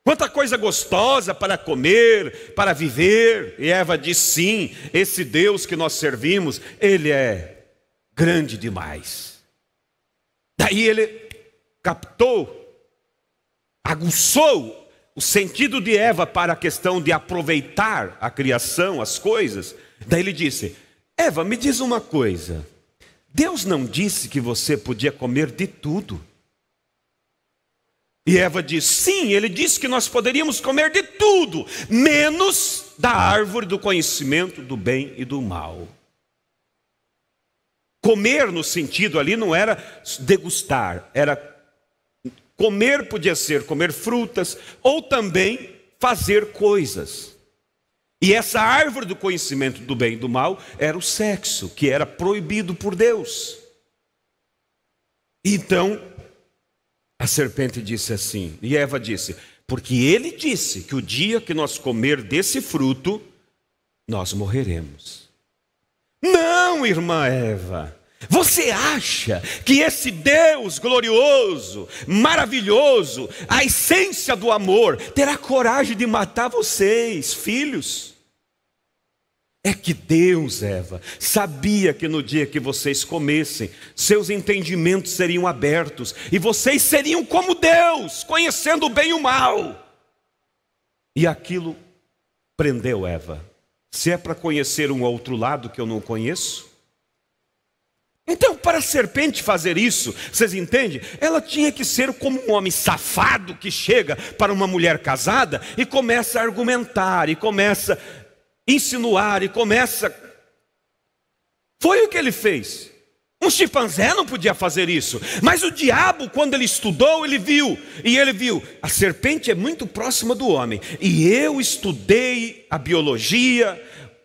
Quanta coisa gostosa para comer, para viver. E Eva diz: sim, esse Deus que nós servimos, Ele é grande demais. Daí ele captou, aguçou o sentido de Eva para a questão de aproveitar a criação, as coisas. Daí ele disse: Eva, me diz uma coisa. Deus não disse que você podia comer de tudo? E Eva disse: sim, Ele disse que nós poderíamos comer de tudo, menos da árvore do conhecimento do bem e do mal. Comer no sentido ali não era degustar, era comer, podia ser comer frutas, ou também fazer coisas. E essa árvore do conhecimento do bem e do mal era o sexo, que era proibido por Deus. Então a serpente disse assim, e Eva disse: porque ele disse que o dia que nós comer desse fruto, nós morreremos. Não, irmã Eva, você acha que esse Deus glorioso, maravilhoso, a essência do amor, terá coragem de matar vocês, filhos? É que Deus, Eva, sabia que no dia que vocês comessem, seus entendimentos seriam abertos, e vocês seriam como Deus, conhecendo o bem e o mal. E aquilo prendeu Eva. Se é para conhecer um outro lado que eu não conheço, então para a serpente fazer isso, vocês entendem? Ela tinha que ser como um homem safado que chega para uma mulher casada e começa a argumentar, e começa a insinuar, e começa... Foi o que ele fez. Um chimpanzé não podia fazer isso, mas o diabo, quando ele estudou, ele viu, a serpente é muito próxima do homem, e eu estudei a biologia,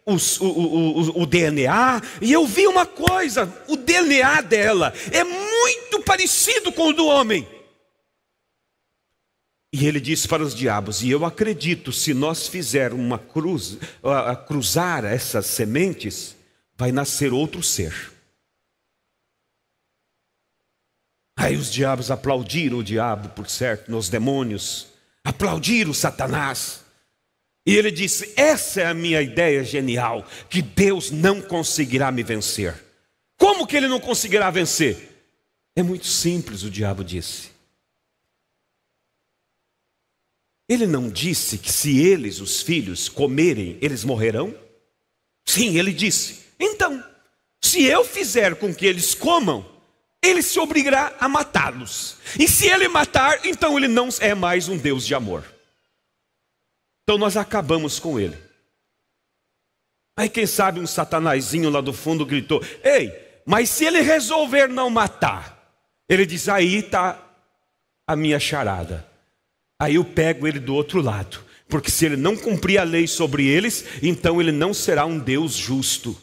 o DNA, e eu vi uma coisa: o DNA dela é muito parecido com o do homem. E ele disse para os diabos: e eu acredito, se nós fizermos uma cruzar essas sementes, vai nascer outro ser. Aí os diabos aplaudiram o diabo, por certo, nos demônios, aplaudiram Satanás. E ele disse: essa é a minha ideia genial, que Deus não conseguirá me vencer. Como que ele não conseguirá vencer? É muito simples, o diabo disse. Ele não disse que se eles, os filhos, comerem, eles morrerão? Sim, ele disse. Então, se eu fizer com que eles comam, ele se obrigará a matá-los. E se ele matar, então ele não é mais um Deus de amor. Então nós acabamos com ele. Aí quem sabe um satanazinho lá do fundo gritou: ei, mas se ele resolver não matar? Ele diz: aí está a minha charada. Aí eu pego ele do outro lado. Porque se ele não cumprir a lei sobre eles, então ele não será um Deus justo.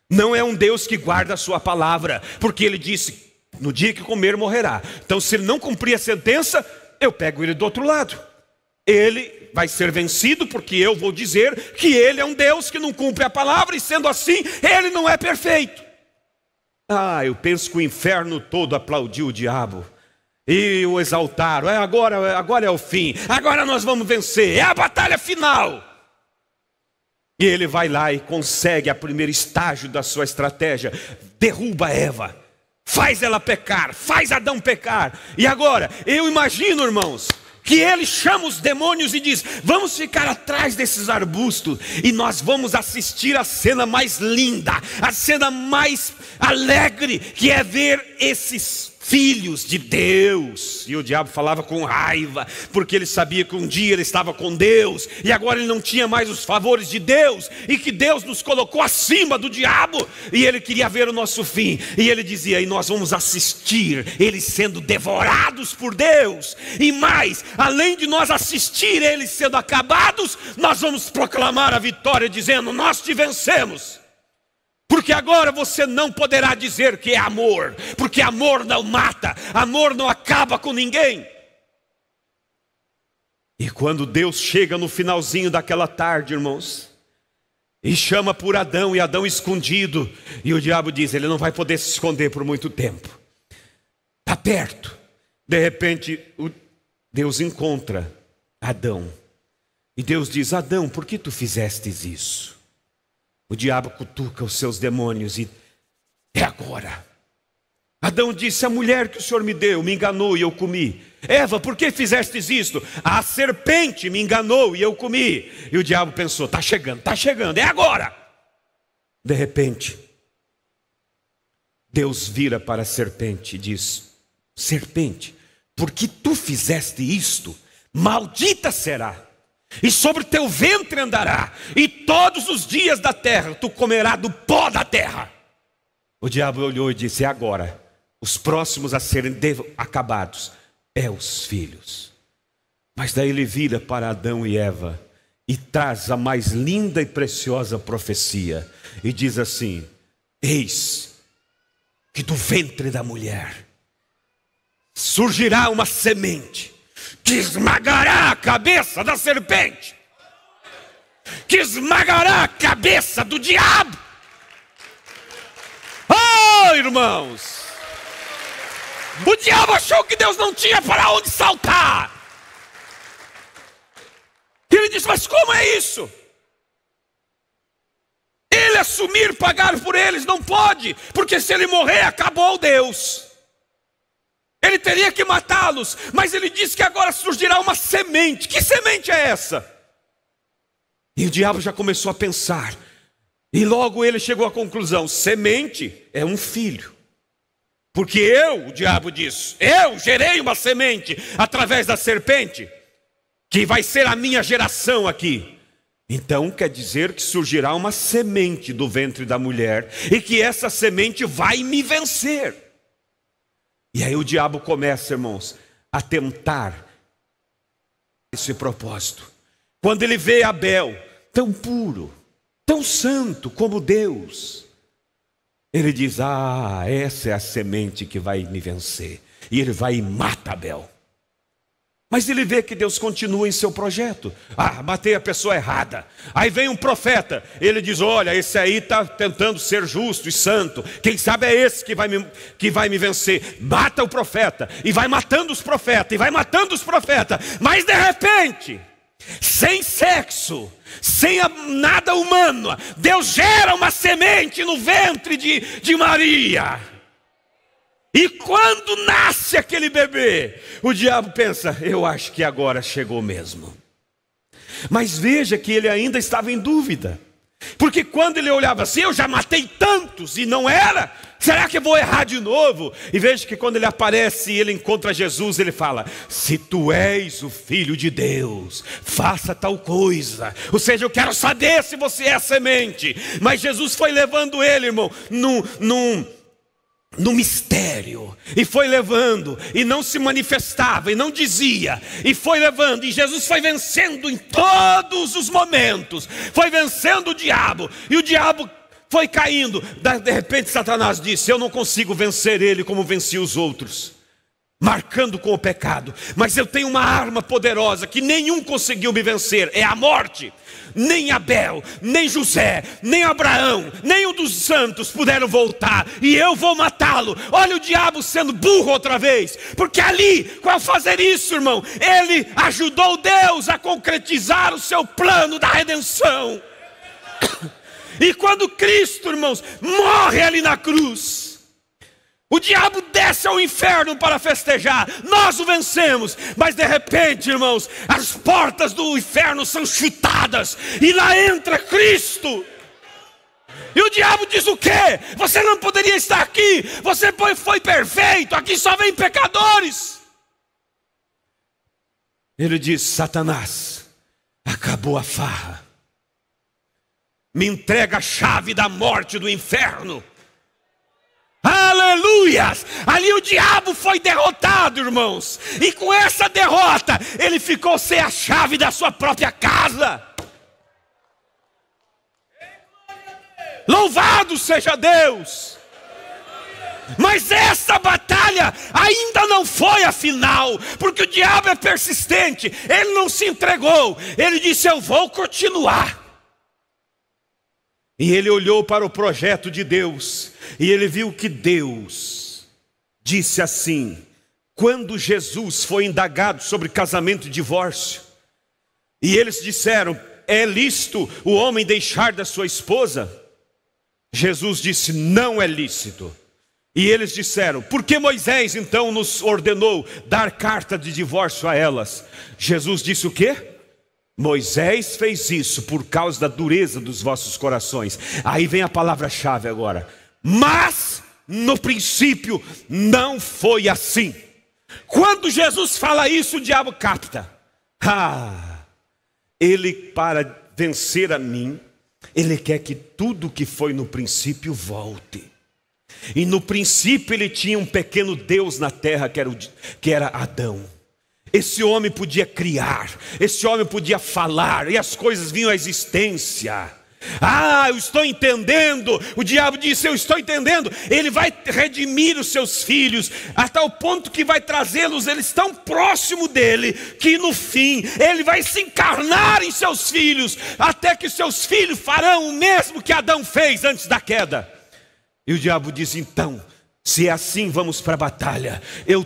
Não é um Deus que guarda a sua palavra. Porque ele disse: no dia que comer morrerá. Então se ele não cumprir a sentença, eu pego ele do outro lado. Ele vai ser vencido, porque eu vou dizer que ele é um Deus que não cumpre a palavra. E sendo assim, ele não é perfeito. Eu penso que o inferno todo aplaudiu o diabo e o exaltaram. Agora é o fim. Agora nós vamos vencer. É a batalha final. E ele vai lá e consegue a primeiro estágio da sua estratégia. Derruba Eva. Faz ela pecar. Faz Adão pecar. E agora, eu imagino, irmãos, que ele chama os demônios e diz: vamos ficar atrás desses arbustos e nós vamos assistir a cena mais linda, a cena mais alegre, que é ver esses filhos de Deus. E o diabo falava com raiva, porque ele sabia que um dia ele estava com Deus e agora ele não tinha mais os favores de Deus, e que Deus nos colocou acima do diabo, e ele queria ver o nosso fim. E ele dizia: e nós vamos assistir eles sendo devorados por Deus. E mais, além de nós assistir eles sendo acabados, nós vamos proclamar a vitória dizendo: nós te vencemos. Porque agora você não poderá dizer que é amor, porque amor não mata, amor não acaba com ninguém. E quando Deus chega no finalzinho daquela tarde, irmãos, e chama por Adão, e Adão escondido, e o diabo diz: ele não vai poder se esconder por muito tempo, está perto. De repente Deus encontra Adão, e Deus diz: Adão, por que tu fizestes isso? O diabo cutuca os seus demônios e é agora. Adão disse: a mulher que o Senhor me deu me enganou e eu comi. Eva, por que fizestes isto? A serpente me enganou e eu comi. E o diabo pensou: está chegando, é agora. De repente, Deus vira para a serpente e diz: serpente, porque tu fizeste isto, maldita será. E sobre teu ventre andará, e todos os dias da terra tu comerás do pó da terra. O diabo olhou e disse: é agora. Os próximos a serem acabados é os filhos. Mas daí ele vira para Adão e Eva e traz a mais linda e preciosa profecia e diz assim: eis que do ventre da mulher surgirá uma semente que esmagará a cabeça da serpente, que esmagará a cabeça do diabo. Oh, irmãos, o diabo achou que Deus não tinha para onde saltar. Ele disse: mas como é isso? Ele assumir, pagar por eles, não pode, porque se ele morrer, acabou Deus. Ele teria que matá-los, mas ele disse que agora surgirá uma semente. Que semente é essa? E o diabo já começou a pensar, e logo ele chegou à conclusão: semente é um filho. Porque o diabo disse, eu gerei uma semente através da serpente, que vai ser a minha geração aqui. Então quer dizer que surgirá uma semente do ventre da mulher, e que essa semente vai me vencer. E aí o diabo começa, irmãos, a tentar esse propósito. Quando ele vê Abel, tão puro, tão santo como Deus, ele diz: essa é a semente que vai me vencer. E ele vai e mata Abel. Mas ele vê que Deus continua em seu projeto. Matei a pessoa errada. Aí vem um profeta, ele diz: olha, esse aí está tentando ser justo e santo, quem sabe é esse que vai me vencer. Mata o profeta, e vai matando os profetas, e vai matando os profetas. Mas de repente, sem sexo, sem nada humano. Deus gera uma semente no ventre de Maria. E quando nasce aquele bebê, o diabo pensa, eu acho que agora chegou mesmo. Mas veja que ele ainda estava em dúvida. Porque quando ele olhava assim, eu já matei tantos e não era. Será que eu vou errar de novo? E veja que quando ele aparece e ele encontra Jesus, ele fala, se tu és o Filho de Deus, faça tal coisa. Ou seja, eu quero saber se você é a semente. Mas Jesus foi levando ele, irmão, no mistério, e foi levando, e não se manifestava, e não dizia, e foi levando, e Jesus foi vencendo em todos os momentos, foi vencendo o diabo, e o diabo foi caindo. De repente Satanás disse, eu não consigo vencer ele como venci os outros, marcando com o pecado, mas eu tenho uma arma poderosa, que nenhum conseguiu me vencer, é a morte. Nem Abel, nem José, nem Abraão, nem um dos santos puderam voltar, e eu vou matá-lo. Olha o diabo sendo burro outra vez, porque ali, ao fazer isso, irmão, ele ajudou Deus a concretizar o seu plano da redenção. E quando Cristo, irmãos, morre ali na cruz, o diabo desce ao inferno para festejar, nós o vencemos, mas de repente, irmãos, as portas do inferno são chutadas, e lá entra Cristo. E o diabo diz o quê? Você não poderia estar aqui, você foi perfeito, aqui só vem pecadores. Ele diz, Satanás, acabou a farra, me entrega a chave da morte do inferno. Aleluias! Ali o diabo foi derrotado, irmãos. E com essa derrota, ele ficou sem a chave da sua própria casa. Louvado seja Deus! Mas essa batalha ainda não foi a final, porque o diabo é persistente, ele não se entregou, ele disse, eu vou continuar. E ele olhou para o projeto de Deus, e ele viu que Deus disse assim, quando Jesus foi indagado sobre casamento e divórcio, e eles disseram, é lícito o homem deixar da sua esposa? Jesus disse, não é lícito. E eles disseram, por que Moisés então nos ordenou dar carta de divórcio a elas? Jesus disse o quê? Moisés fez isso por causa da dureza dos vossos corações. Aí vem a palavra-chave agora. Mas, no princípio, não foi assim. Quando Jesus fala isso, o diabo capta. Ele, para vencer a mim, ele quer que tudo que foi no princípio volte. E no princípio ele tinha um pequeno Deus na terra, que era Adão. Esse homem podia criar, esse homem podia falar, e as coisas vinham à existência. Eu estou entendendo. O diabo disse, eu estou entendendo. Ele vai redimir os seus filhos, a tal ponto que vai trazê-los, eles tão próximo dele, que no fim, ele vai se encarnar em seus filhos, até que seus filhos farão o mesmo que Adão fez antes da queda. E o diabo diz, então, se é assim, vamos para a batalha. Eu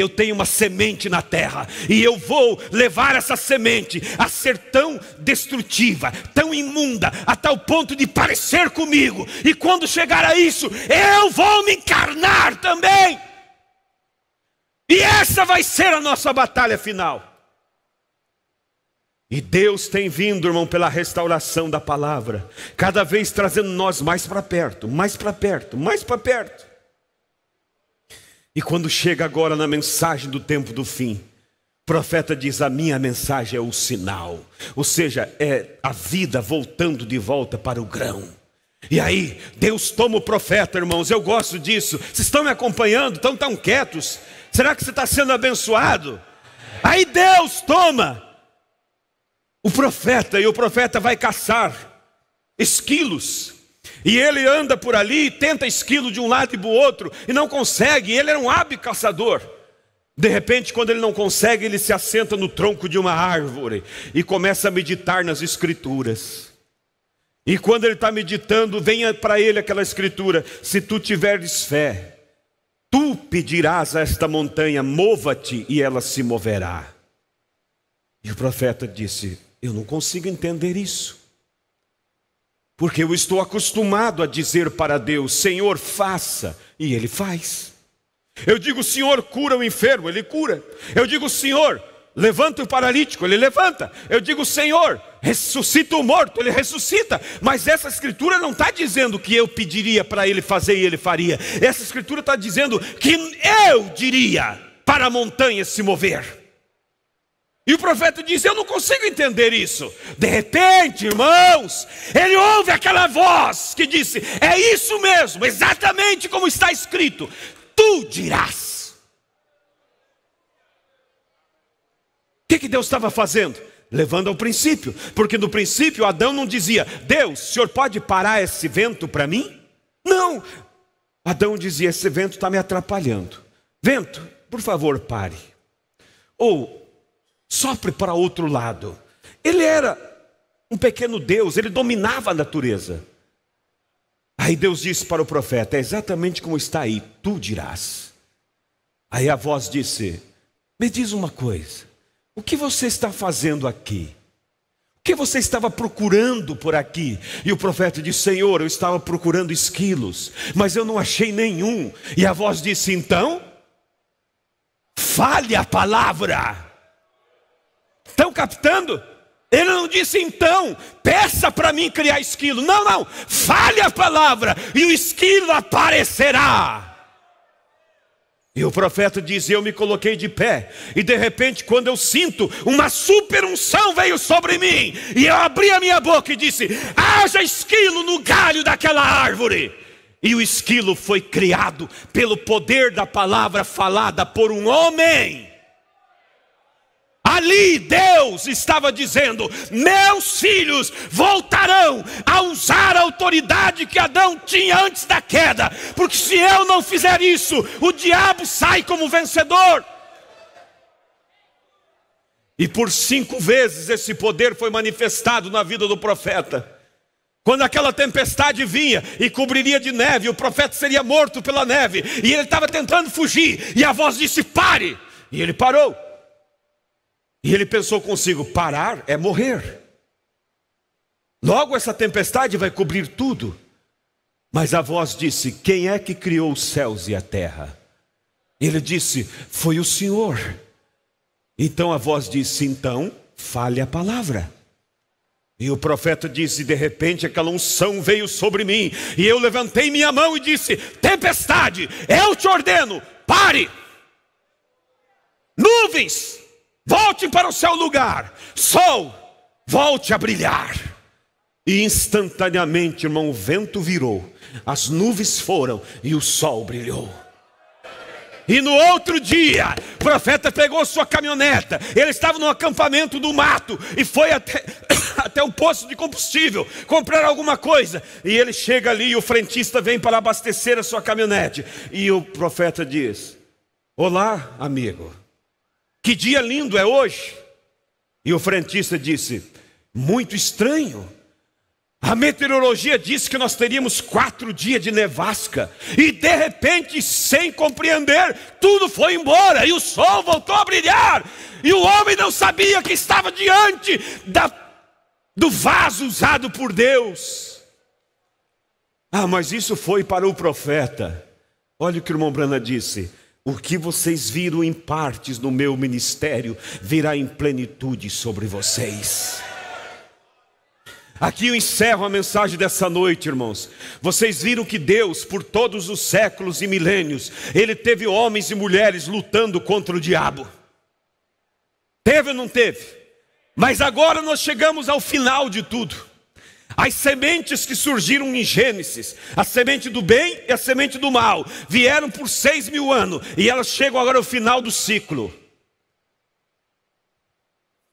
tenho uma semente na terra, e eu vou levar essa semente a ser tão destrutiva, tão imunda, a tal ponto de parecer comigo. E quando chegar a isso, eu vou me encarnar também. E essa vai ser a nossa batalha final. E Deus tem vindo, irmão, pela restauração da palavra, cada vez trazendo nós mais para perto, mais para perto, mais para perto. E quando chega agora na mensagem do tempo do fim, o profeta diz, a minha mensagem é o sinal. Ou seja, é a vida voltando de volta para o grão. E aí, Deus toma o profeta, irmãos, eu gosto disso. Vocês estão me acompanhando? Estão tão quietos? Será que você está sendo abençoado? Aí Deus toma o profeta, e o profeta vai caçar esquilos. E ele anda por ali e tenta esquilo de um lado e do outro, e não consegue. Ele era um hábil caçador. De repente, quando ele não consegue, ele se assenta no tronco de uma árvore e começa a meditar nas escrituras. E quando ele está meditando, vem para ele aquela escritura, se tu tiveres fé, tu pedirás a esta montanha, mova-te, e ela se moverá. E o profeta disse, eu não consigo entender isso. Porque eu estou acostumado a dizer para Deus: Senhor, faça, e Ele faz. Eu digo: Senhor, cura o enfermo, Ele cura. Eu digo: Senhor, levanta o paralítico, Ele levanta. Eu digo: Senhor, ressuscita o morto, Ele ressuscita. Mas essa escritura não está dizendo que eu pediria para Ele fazer e Ele faria. Essa escritura está dizendo que eu diria para a montanha se mover. E o profeta diz: eu não consigo entender isso. De repente, irmãos, ele ouve aquela voz que disse: é isso mesmo, exatamente como está escrito, tu dirás. O que Deus estava fazendo? Levando ao princípio. Porque no princípio Adão não dizia: Deus, o senhor pode parar esse vento para mim? Não. Adão dizia: esse vento está me atrapalhando. Vento, por favor, pare. Ou sopre para outro lado. Ele era um pequeno Deus, ele dominava a natureza. Aí Deus disse para o profeta: é exatamente como está aí, tu dirás. Aí a voz disse: me diz uma coisa, o que você está fazendo aqui? O que você estava procurando por aqui? E o profeta disse: Senhor, eu estava procurando esquilos, mas eu não achei nenhum. E a voz disse: então, fale a palavra. Estão captando? Ele não disse: então, peça para mim criar esquilo. Não, não, fale a palavra e o esquilo aparecerá. E o profeta diz: eu me coloquei de pé, e de repente, quando eu sinto uma super unção veio sobre mim, e eu abri a minha boca e disse: haja esquilo no galho daquela árvore. E o esquilo foi criado pelo poder da palavra falada por um homem. Ali Deus estava dizendo: meus filhos voltarão a usar a autoridade que Adão tinha antes da queda, porque se eu não fizer isso, o diabo sai como vencedor. E por 5 vezes esse poder foi manifestado na vida do profeta. Quando aquela tempestade vinha e cobriria de neve, o profeta seria morto pela neve, e ele estava tentando fugir, e a voz disse: pare, e ele parou. E ele pensou consigo: parar é morrer. Logo essa tempestade vai cobrir tudo. Mas a voz disse: quem é que criou os céus e a terra? Ele disse: foi o Senhor. Então a voz disse: então fale a palavra. E o profeta disse: de repente aquela unção veio sobre mim, e eu levantei minha mão e disse: tempestade, eu te ordeno, pare. Nuvens, volte para o seu lugar. Sol, volte a brilhar. E instantaneamente, irmão, o vento virou, as nuvens foram e o sol brilhou. E no outro dia, o profeta pegou sua caminhoneta. Ele estava no acampamento do mato e foi até um posto de combustível comprar alguma coisa. E ele chega ali e o frentista vem para abastecer a sua caminhonete. E o profeta diz: olá, amigo, que dia lindo é hoje. E o frentista disse: muito estranho. A meteorologia disse que nós teríamos 4 dias de nevasca. E de repente, sem compreender, tudo foi embora. E o sol voltou a brilhar. E o homem não sabia que estava diante do vaso usado por Deus. Ah, mas isso foi para o profeta. Olha o que o irmão Branham disse: o que vocês viram em partes no meu ministério virá em plenitude sobre vocês. Aqui eu encerro a mensagem dessa noite, irmãos. Vocês viram que Deus, por todos os séculos e milênios, Ele teve homens e mulheres lutando contra o diabo. Teve ou não teve? Mas agora nós chegamos ao final de tudo. As sementes que surgiram em Gênesis, a semente do bem e a semente do mal, vieram por 6.000 anos, e elas chegam agora ao final do ciclo.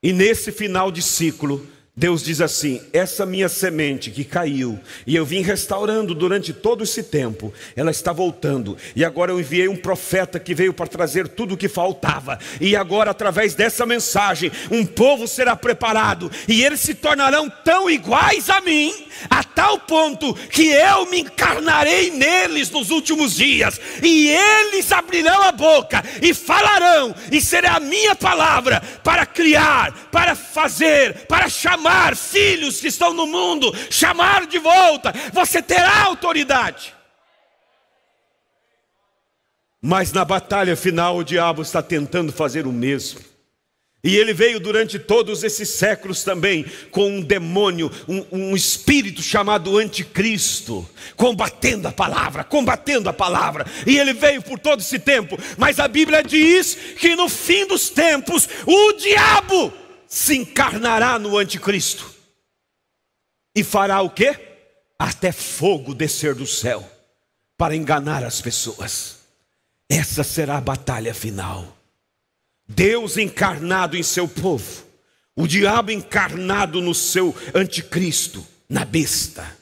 E nesse final de ciclo, Deus diz assim: essa minha semente que caiu, e eu vim restaurando durante todo esse tempo, ela está voltando, e agora eu enviei um profeta que veio para trazer tudo o que faltava, e agora através dessa mensagem, um povo será preparado, e eles se tornarão tão iguais a mim, a tal ponto que eu me encarnarei neles nos últimos dias, e eles abrirão a boca, e falarão, e será a minha palavra, para criar, para fazer, para chamar filhos que estão no mundo, chamar de volta, você terá autoridade. Mas na batalha final o diabo está tentando fazer o mesmo. E ele veio durante todos esses séculos também com um demônio, um espírito chamado anticristo, combatendo a palavra. E ele veio por todo esse tempo. Mas a Bíblia diz que no fim dos tempos o diabo se encarnará no anticristo. E fará o quê? Até fogo descer do céu para enganar as pessoas. Essa será a batalha final. Deus encarnado em seu povo, o diabo encarnado no seu anticristo, na besta.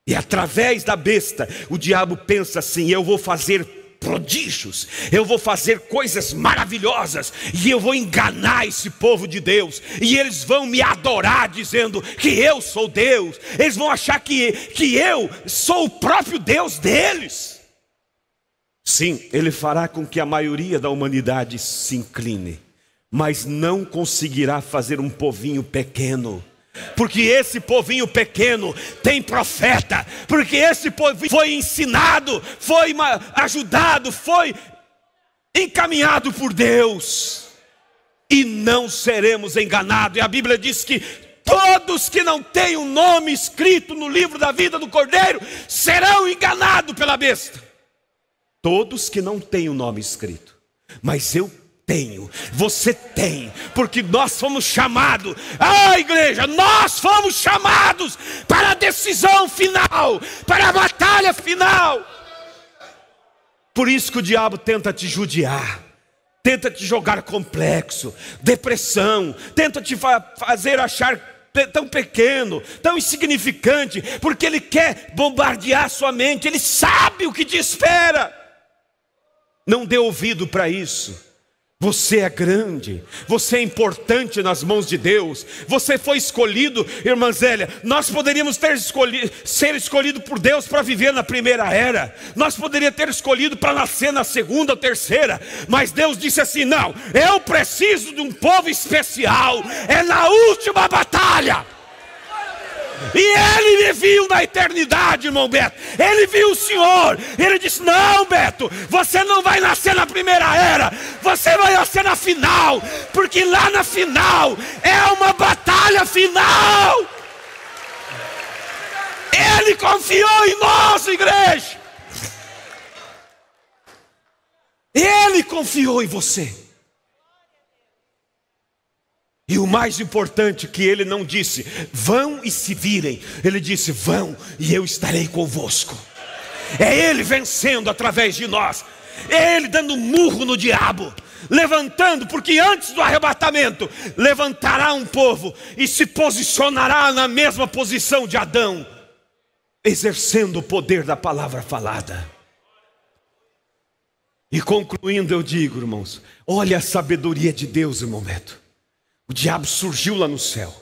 E através da besta, o diabo pensa assim: eu vou fazer prodígios, eu vou fazer coisas maravilhosas, e eu vou enganar esse povo de Deus, e eles vão me adorar dizendo que eu sou Deus. Eles vão achar que eu sou o próprio Deus deles. Sim, ele fará com que a maioria da humanidade se incline, mas não conseguirá fazer um povinho pequeno, porque esse povinho pequeno tem profeta, porque esse povinho foi ensinado, foi ajudado, foi encaminhado por Deus, e não seremos enganados. E a Bíblia diz que todos que não têm um nome escrito no livro da vida do Cordeiro serão enganados pela besta. Todos que não têm o nome escrito, mas eu tenho, você tem, porque nós fomos chamados, igreja, nós fomos chamados para a decisão final, para a batalha final. Por isso que o diabo tenta te judiar, tenta te jogar complexo, depressão, tenta te fazer achar tão pequeno, tão insignificante, porque ele quer bombardear sua mente, ele sabe o que te espera. Não dê ouvido para isso. Você é grande, você é importante nas mãos de Deus. Você foi escolhido, irmã Zélia. Nós poderíamos ser escolhido por Deus para viver na primeira era. Nós poderíamos ter escolhido para nascer na segunda ou terceira. Mas Deus disse assim: não, eu preciso de um povo especial. É na última batalha. E ele me viu na eternidade, irmão Beto. Ele viu o Senhor. Ele disse: não, Beto, você não vai nascer na primeira era, você vai nascer na final, porque lá na final é uma batalha final. Ele confiou em nós, igreja. Ele confiou em você. E o mais importante, que ele não disse vão e se virem, ele disse vão e eu estarei convosco. É ele vencendo através de nós, é ele dando murro no diabo, levantando, porque antes do arrebatamento levantará um povo e se posicionará na mesma posição de Adão, exercendo o poder da palavra falada. E concluindo, eu digo, irmãos, olha a sabedoria de Deus, irmão Beto. O diabo surgiu lá no céu.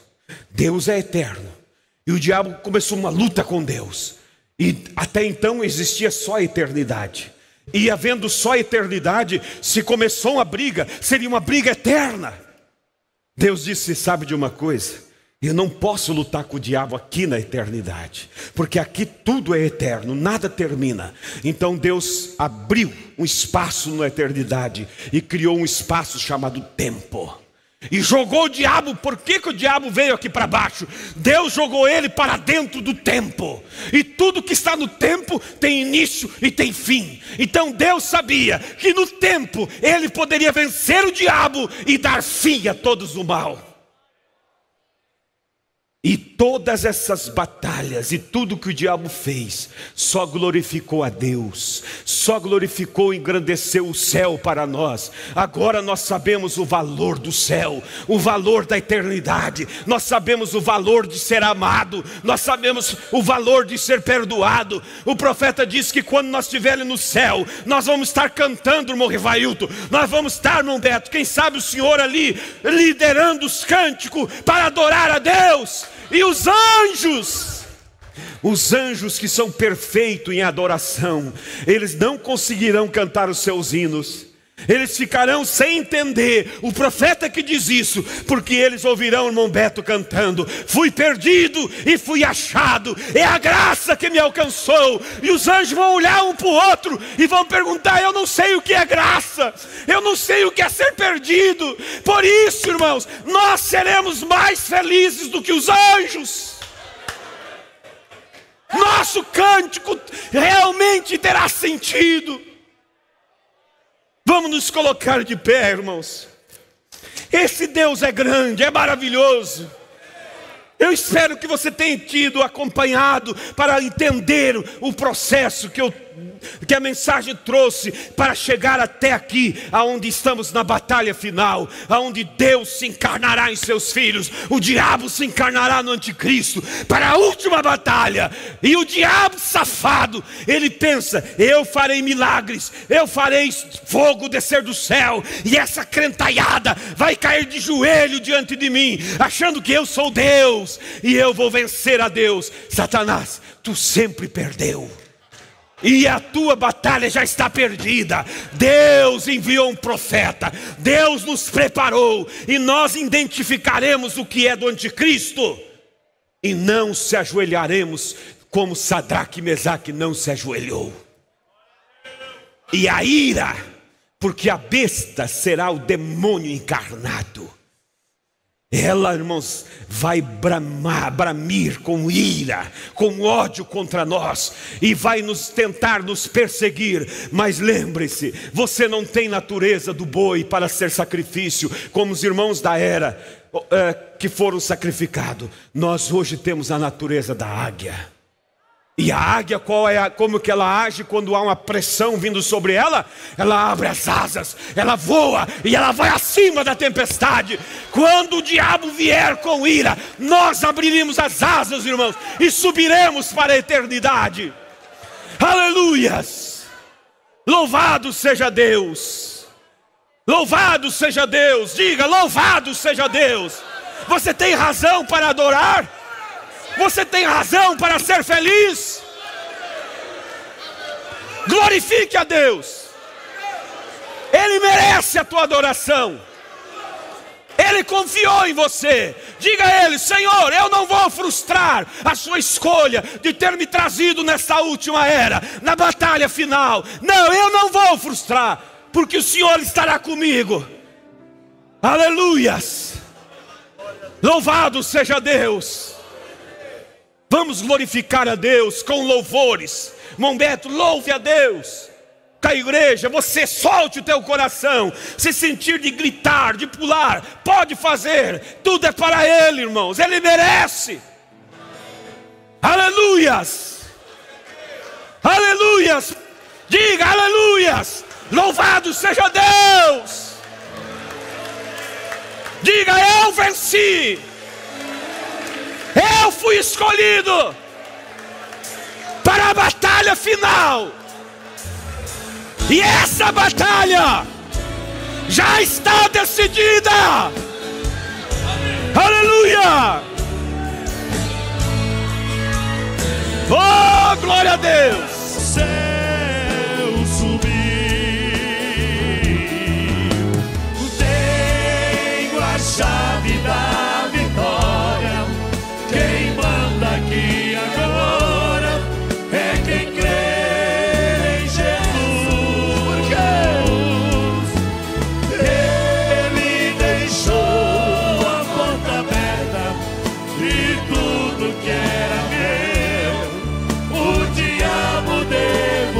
Deus é eterno. E o diabo começou uma luta com Deus. E até então existia só a eternidade. E havendo só a eternidade, se começou uma briga, seria uma briga eterna. Deus disse: sabe de uma coisa? Eu não posso lutar com o diabo aqui na eternidade, porque aqui tudo é eterno, nada termina. Então Deus abriu um espaço na eternidade e criou um espaço chamado tempo. E jogou o diabo. Por que o diabo veio aqui para baixo? Deus jogou ele para dentro do tempo. E tudo que está no tempo tem início e tem fim. Então Deus sabia que no tempo ele poderia vencer o diabo e dar fim a todos o mal. E todas essas batalhas e tudo que o diabo fez, só glorificou a Deus, só glorificou e engrandeceu o céu para nós. Agora nós sabemos o valor do céu, o valor da eternidade, nós sabemos o valor de ser amado, nós sabemos o valor de ser perdoado. O profeta diz que quando nós estivermos no céu, nós vamos estar cantando, irmão Rivailton, nós vamos estar, irmão Beto, quem sabe o Senhor ali, liderando os cânticos para adorar a Deus. E os anjos que são perfeitos em adoração, eles não conseguirão cantar os seus hinos. Eles ficarão sem entender. O profeta que diz isso, porque eles ouvirão o irmão Beto cantando: fui perdido e fui achado, é a graça que me alcançou. E os anjos vão olhar um para o outro e vão perguntar: eu não sei o que é graça, eu não sei o que é ser perdido. Por isso, irmãos, nós seremos mais felizes do que os anjos. Nosso cântico realmente terá sentido. Vamos nos colocar de pé, irmãos. Esse Deus é grande, é maravilhoso. Eu espero que você tenha tido acompanhado para entender o processo que a mensagem trouxe para chegar até aqui, aonde estamos na batalha final, aonde Deus se encarnará em seus filhos, o diabo se encarnará no anticristo para a última batalha. E o diabo safado, ele pensa: eu farei milagres, eu farei fogo descer do céu, e essa crentaiada vai cair de joelho diante de mim, achando que eu sou Deus e eu vou vencer a Deus. Satanás, tu sempre perdeu, e a tua batalha já está perdida. Deus enviou um profeta, Deus nos preparou, e nós identificaremos o que é do anticristo, e não se ajoelharemos como Sadraque e Mesaque não se ajoelhou. E a ira, porque a besta será o demônio encarnado. Ela, irmãos, vai bramir com ira, com ódio contra nós, e vai tentar nos perseguir. Mas lembre-se, você não tem natureza do boi para ser sacrifício, como os irmãos da era que foram sacrificados. Nós hoje temos a natureza da águia. E a águia, como que ela age quando há uma pressão vindo sobre ela? Ela abre as asas, ela voa e ela vai acima da tempestade. Quando o diabo vier com ira, nós abriremos as asas, irmãos, e subiremos para a eternidade. Aleluias! Louvado seja Deus! Louvado seja Deus! Diga: louvado seja Deus! Você tem razão para adorar? Você tem razão para ser feliz? Glorifique a Deus. Ele merece a tua adoração. Ele confiou em você. Diga a Ele: Senhor, eu não vou frustrar a sua escolha de ter me trazido nesta última era, na batalha final. Não, eu não vou frustrar, porque o Senhor estará comigo. Aleluias! Louvado seja Deus! Vamos glorificar a Deus com louvores. Irmão Beto, louve a Deus. Com a igreja, você solte o teu coração. Se sentir de gritar, de pular, pode fazer. Tudo é para Ele, irmãos. Ele merece. Aleluias. Aleluias. Diga aleluias. Louvado seja Deus. Diga: eu venci. Eu fui escolhido para a batalha final. E essa batalha já está decidida. Aleluia! Oh, glória a Deus! Céu subiu, tenho a chave da vitória. Quem manda aqui agora é quem crê em Jesus. Ele deixou a porta aberta e tudo que era meu, o diabo deu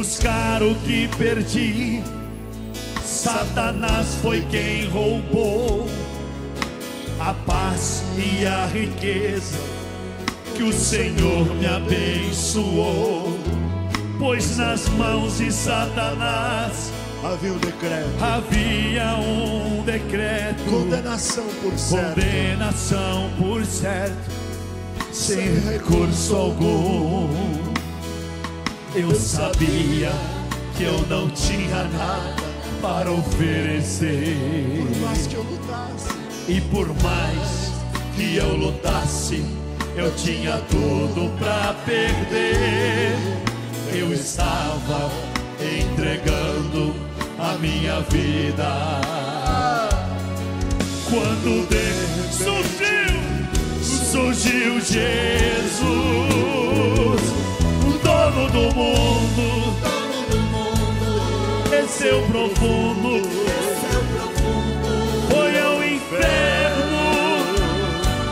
buscar o que perdi. Satanás foi quem roubou a paz e a riqueza que o Senhor me abençoou. Pois nas mãos de Satanás havia um decreto, condenação por certo, condenação por certo, sem recurso algum. Eu sabia que eu não tinha nada para oferecer, por mais que eu lutasse, e por mais que eu lutasse, eu tinha tudo para perder. Eu estava entregando a minha vida, quando Deus surgiu Jesus, o dono do mundo, desceu profundo, foi ao inferno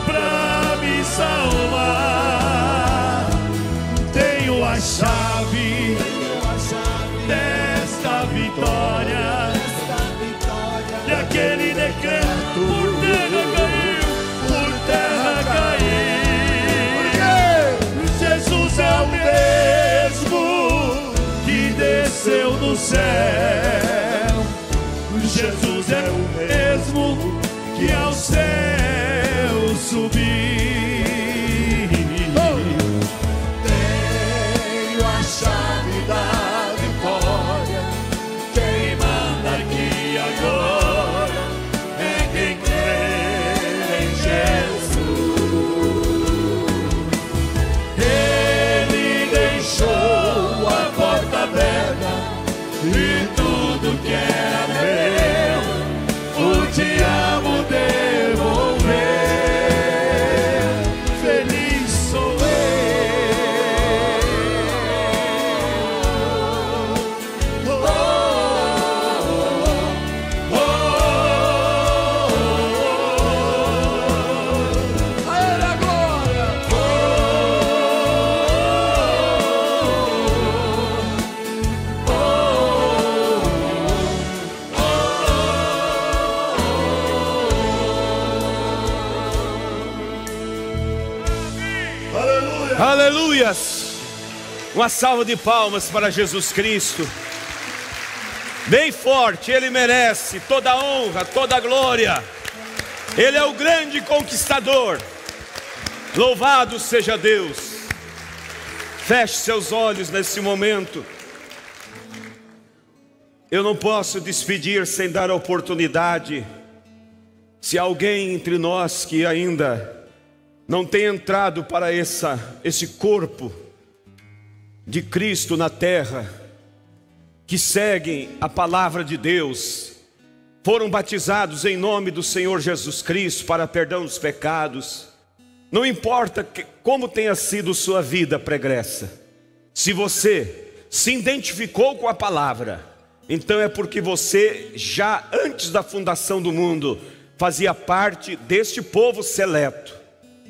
pra me salvar. Tenho a chave desta vitória, e aquele decreto por terra caiu. Jesus é o mesmo que desceu do céu. Jesus é o mesmo que ao céu subiu. tenho a chave da vitória. Quem manda aqui agora é quem crê em Jesus. Ele deixou a porta aberta e tudo que era meu o diabo devolveu. Feliz sou eu. A ele agora. Aleluia. Aleluias! Uma salva de palmas para Jesus Cristo. Bem forte, Ele merece toda a honra, toda a glória. Ele é o grande conquistador. Louvado seja Deus. Feche seus olhos nesse momento. Eu não posso despedir sem dar a oportunidade. Se alguém entre nós que ainda não tem entrado para esse corpo de Cristo na terra, que seguem a palavra de Deus, foram batizados em nome do Senhor Jesus Cristo para perdão dos pecados, não importa como tenha sido sua vida pregressa, se você se identificou com a palavra, então é porque você já antes da fundação do mundo fazia parte deste povo seleto,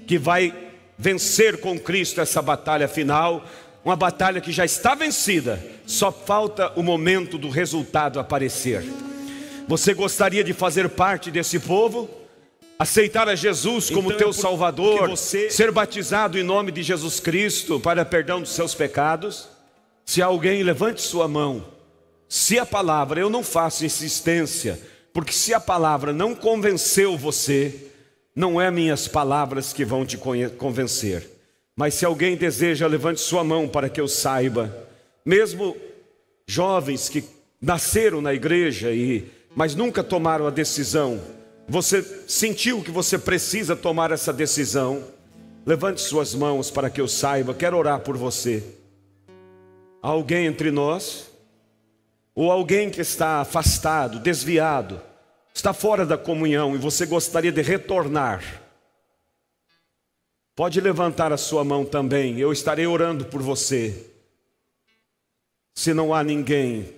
que vai vencer com Cristo essa batalha final, uma batalha que já está vencida, só falta o momento do resultado aparecer. Você gostaria de fazer parte desse povo? Aceitar a Jesus como Então, teu Salvador, ser batizado em nome de Jesus Cristo para perdão dos seus pecados? Se alguém, levante sua mão. Se a palavra, eu não faço insistência, porque se a palavra não convenceu você, não é minhas palavras que vão te convencer. Mas se alguém deseja, levante sua mão para que eu saiba. Mesmo jovens que nasceram na igreja, mas nunca tomaram a decisão. Você sentiu que você precisa tomar essa decisão? Levante suas mãos para que eu saiba. Quero orar por você. Há alguém entre nós? Ou alguém que está afastado, desviado, está fora da comunhão e você gostaria de retornar? Pode levantar a sua mão também, eu estarei orando por você. Se não há ninguém,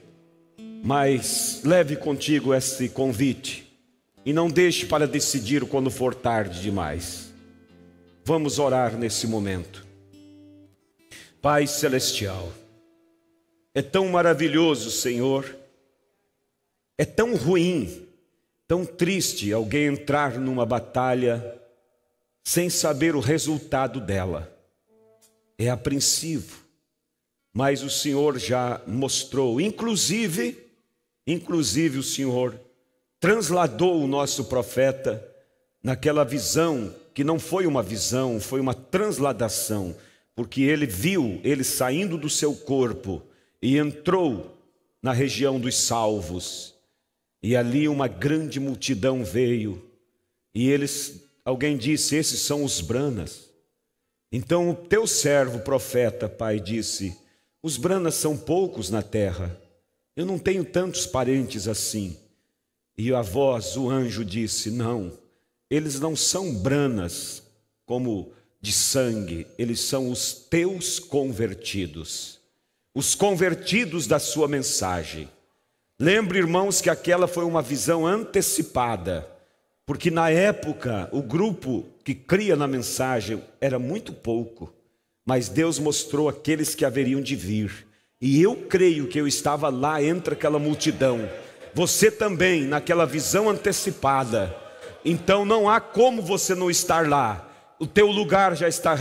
mas leve contigo esse convite e não deixe para decidir quando for tarde demais. Vamos orar nesse momento. Pai Celestial, É tão maravilhoso, Senhor. É tão ruim, tão triste alguém entrar numa batalha sem saber o resultado dela. É apreensivo, mas o Senhor já mostrou, inclusive o Senhor transladou o nosso profeta naquela visão, que não foi uma visão, foi uma transladação, porque ele viu ele saindo do seu corpo e entrou na região dos salvos, e ali uma grande multidão veio, e alguém disse: esses são os Branas. Então o teu servo profeta, Pai, disse: os Branas são poucos na terra, eu não tenho tantos parentes assim. E a voz, o anjo disse: não, eles não são Branas como de sangue, eles são os teus convertidos, os convertidos da sua mensagem. Lembre, irmãos, que aquela foi uma visão antecipada, porque na época o grupo que cria na mensagem era muito pouco, mas Deus mostrou aqueles que haveriam de vir, e eu creio que eu estava lá entre aquela multidão, você também naquela visão antecipada. Então não há como você não estar lá, o teu lugar já está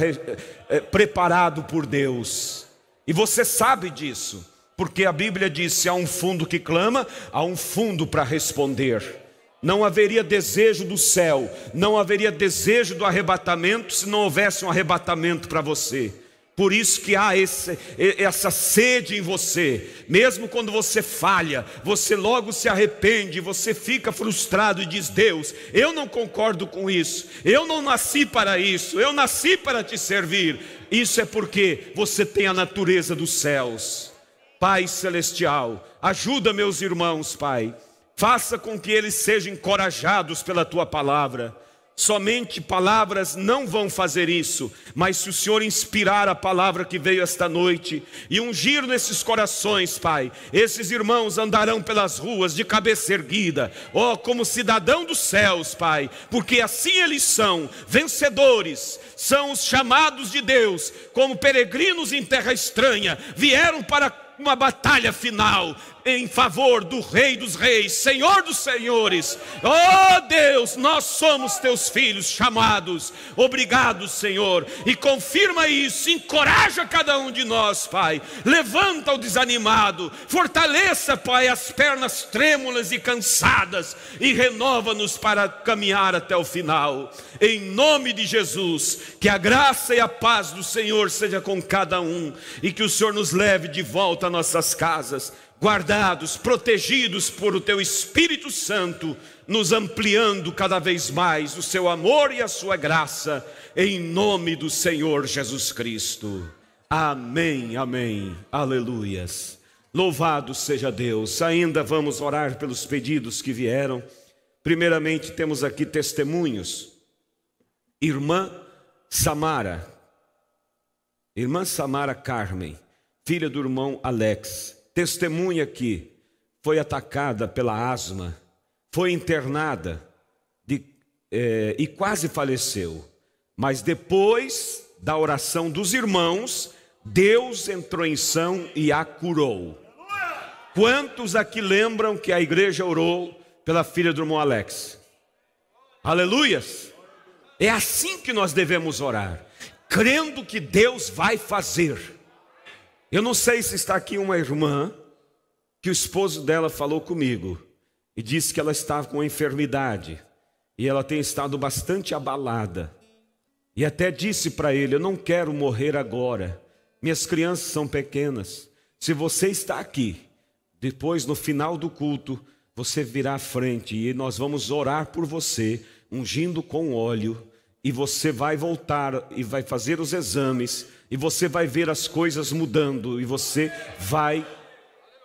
preparado por Deus, e você sabe disso, porque a Bíblia diz: se há um fundo que clama, há um fundo para responder. Não haveria desejo do céu, não haveria desejo do arrebatamento se não houvesse um arrebatamento para você. Por isso que há essa sede em você. Mesmo quando você falha, você logo se arrepende, você fica frustrado e diz: Deus, eu não concordo com isso, eu não nasci para isso, eu nasci para te servir. Isso é porque você tem a natureza dos céus. Pai celestial, ajuda meus irmãos, Pai. Faça com que eles sejam encorajados pela Tua palavra. Somente palavras não vão fazer isso, mas se o Senhor inspirar a palavra que veio esta noite e ungir nesses corações, Pai, esses irmãos andarão pelas ruas de cabeça erguida, como cidadão dos céus, Pai, porque assim eles são vencedores, são os chamados de Deus, como peregrinos em terra estranha, vieram para uma batalha final em favor do Rei dos Reis, Senhor dos Senhores. Oh Deus, nós somos teus filhos chamados. Obrigado, Senhor, e confirma isso, encoraja cada um de nós, Pai. Levanta o desanimado, fortaleça, Pai, as pernas trêmulas e cansadas, e renova-nos para caminhar até o final. Em nome de Jesus, que a graça e a paz do Senhor seja com cada um, e que o Senhor nos leve de volta a nossas casas, guardados, protegidos por o Teu Espírito Santo, nos ampliando cada vez mais o Seu amor e a Sua graça, em nome do Senhor Jesus Cristo. Amém, amém, aleluias. Louvado seja Deus. Ainda vamos orar pelos pedidos que vieram. Primeiramente temos aqui testemunhos. Irmã Samara Carmen, filha do irmão Alex, testemunha que foi atacada pela asma, foi internada e quase faleceu, mas depois da oração dos irmãos, Deus entrou em ação e a curou. Quantos aqui lembram que a igreja orou pela filha do irmão Alex? Aleluias! É assim que nós devemos orar, crendo que Deus vai fazer. Eu não sei se está aqui uma irmã que o esposo dela falou comigo e disse que ela estava com uma enfermidade e ela tem estado bastante abalada. E até disse para ele: eu não quero morrer agora, minhas crianças são pequenas. Se você está aqui, depois no final do culto, você virá à frente e nós vamos orar por você, ungindo com óleo. E você vai voltar e vai fazer os exames, e você vai ver as coisas mudando, e você vai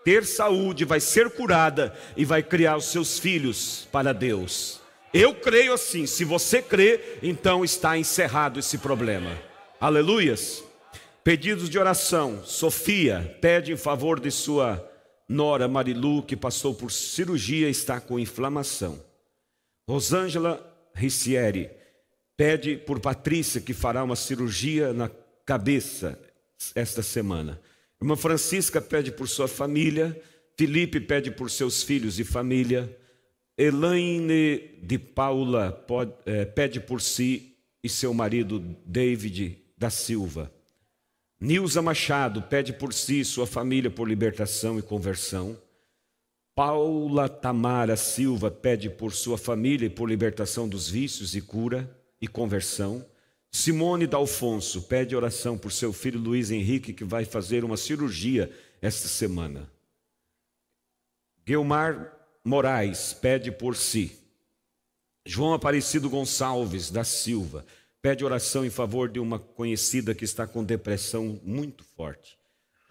ter saúde, vai ser curada, e vai criar os seus filhos para Deus. Eu creio assim. Se você crê, então está encerrado esse problema. Aleluias. Pedidos de oração. Sofia pede em favor de sua nora Marilu, que passou por cirurgia e está com inflamação. Rosângela Ricieri pede por Patrícia, que fará uma cirurgia na cabeça esta semana. Irmã Francisca pede por sua família. Felipe pede por seus filhos e família. Elaine de Paula pede por si e seu marido David da Silva. Nilza Machado pede por si e sua família por libertação e conversão. Paula Tamara Silva pede por sua família e por libertação dos vícios e cura e conversão. Simone Dalfonso pede oração por seu filho Luiz Henrique, que vai fazer uma cirurgia esta semana. Guilmar Moraes pede por si. João Aparecido Gonçalves da Silva pede oração em favor de uma conhecida que está com depressão muito forte.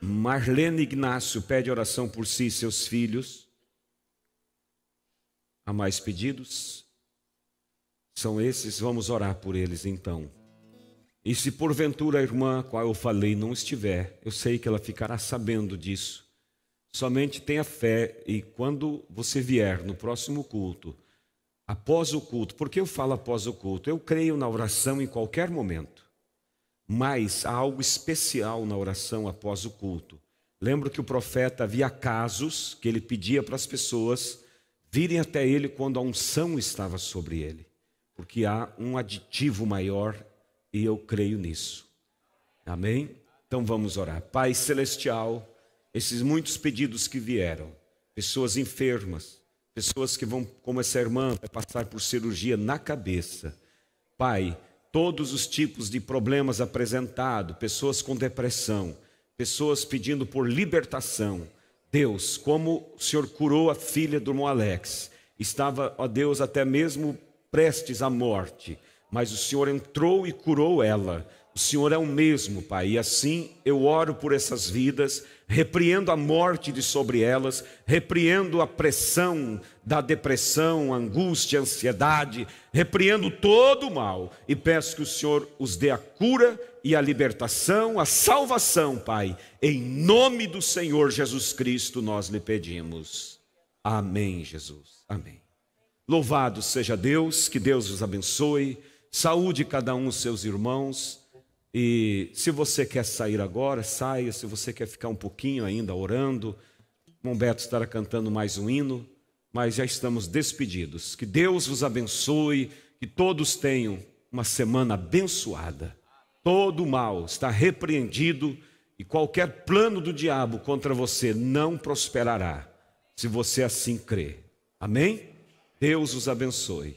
Marlene Ignácio pede oração por si e seus filhos. Há mais pedidos? São esses, vamos orar por eles então. E se porventura a irmã a qual eu falei não estiver, eu sei que ela ficará sabendo disso. Somente tenha fé e quando você vier no próximo culto, após o culto, por que eu falo após o culto? Eu creio na oração em qualquer momento, mas há algo especial na oração após o culto. Lembro que o profeta havia casos que ele pedia para as pessoas virem até ele quando a unção estava sobre ele, porque há um aditivo maior e eu creio nisso. Amém? Então vamos orar. Pai Celestial, esses muitos pedidos que vieram, pessoas enfermas, pessoas que vão, como essa irmã, vai passar por cirurgia na cabeça. Pai, todos os tipos de problemas apresentados, pessoas com depressão, pessoas pedindo por libertação. Deus, como o Senhor curou a filha do irmão Alex, estava, ó Deus, até mesmo prestes à morte, mas o Senhor entrou e curou ela. O Senhor é o mesmo, Pai, e assim eu oro por essas vidas, repreendo a morte de sobre elas, repreendo a pressão da depressão, angústia, ansiedade, repreendo todo o mal e peço que o Senhor os dê a cura e a libertação, a salvação, Pai. Em nome do Senhor Jesus Cristo nós lhe pedimos. Amém, Jesus. Amém. Louvado seja Deus, que Deus os abençoe, saúde cada um dos seus irmãos. E se você quer sair agora, saia. Se você quer ficar um pouquinho ainda orando, o irmão Beto estará cantando mais um hino, mas já estamos despedidos. Que Deus vos abençoe, que todos tenham uma semana abençoada. Todo o mal está repreendido e qualquer plano do diabo contra você não prosperará, se você assim crer. Amém? Deus os abençoe.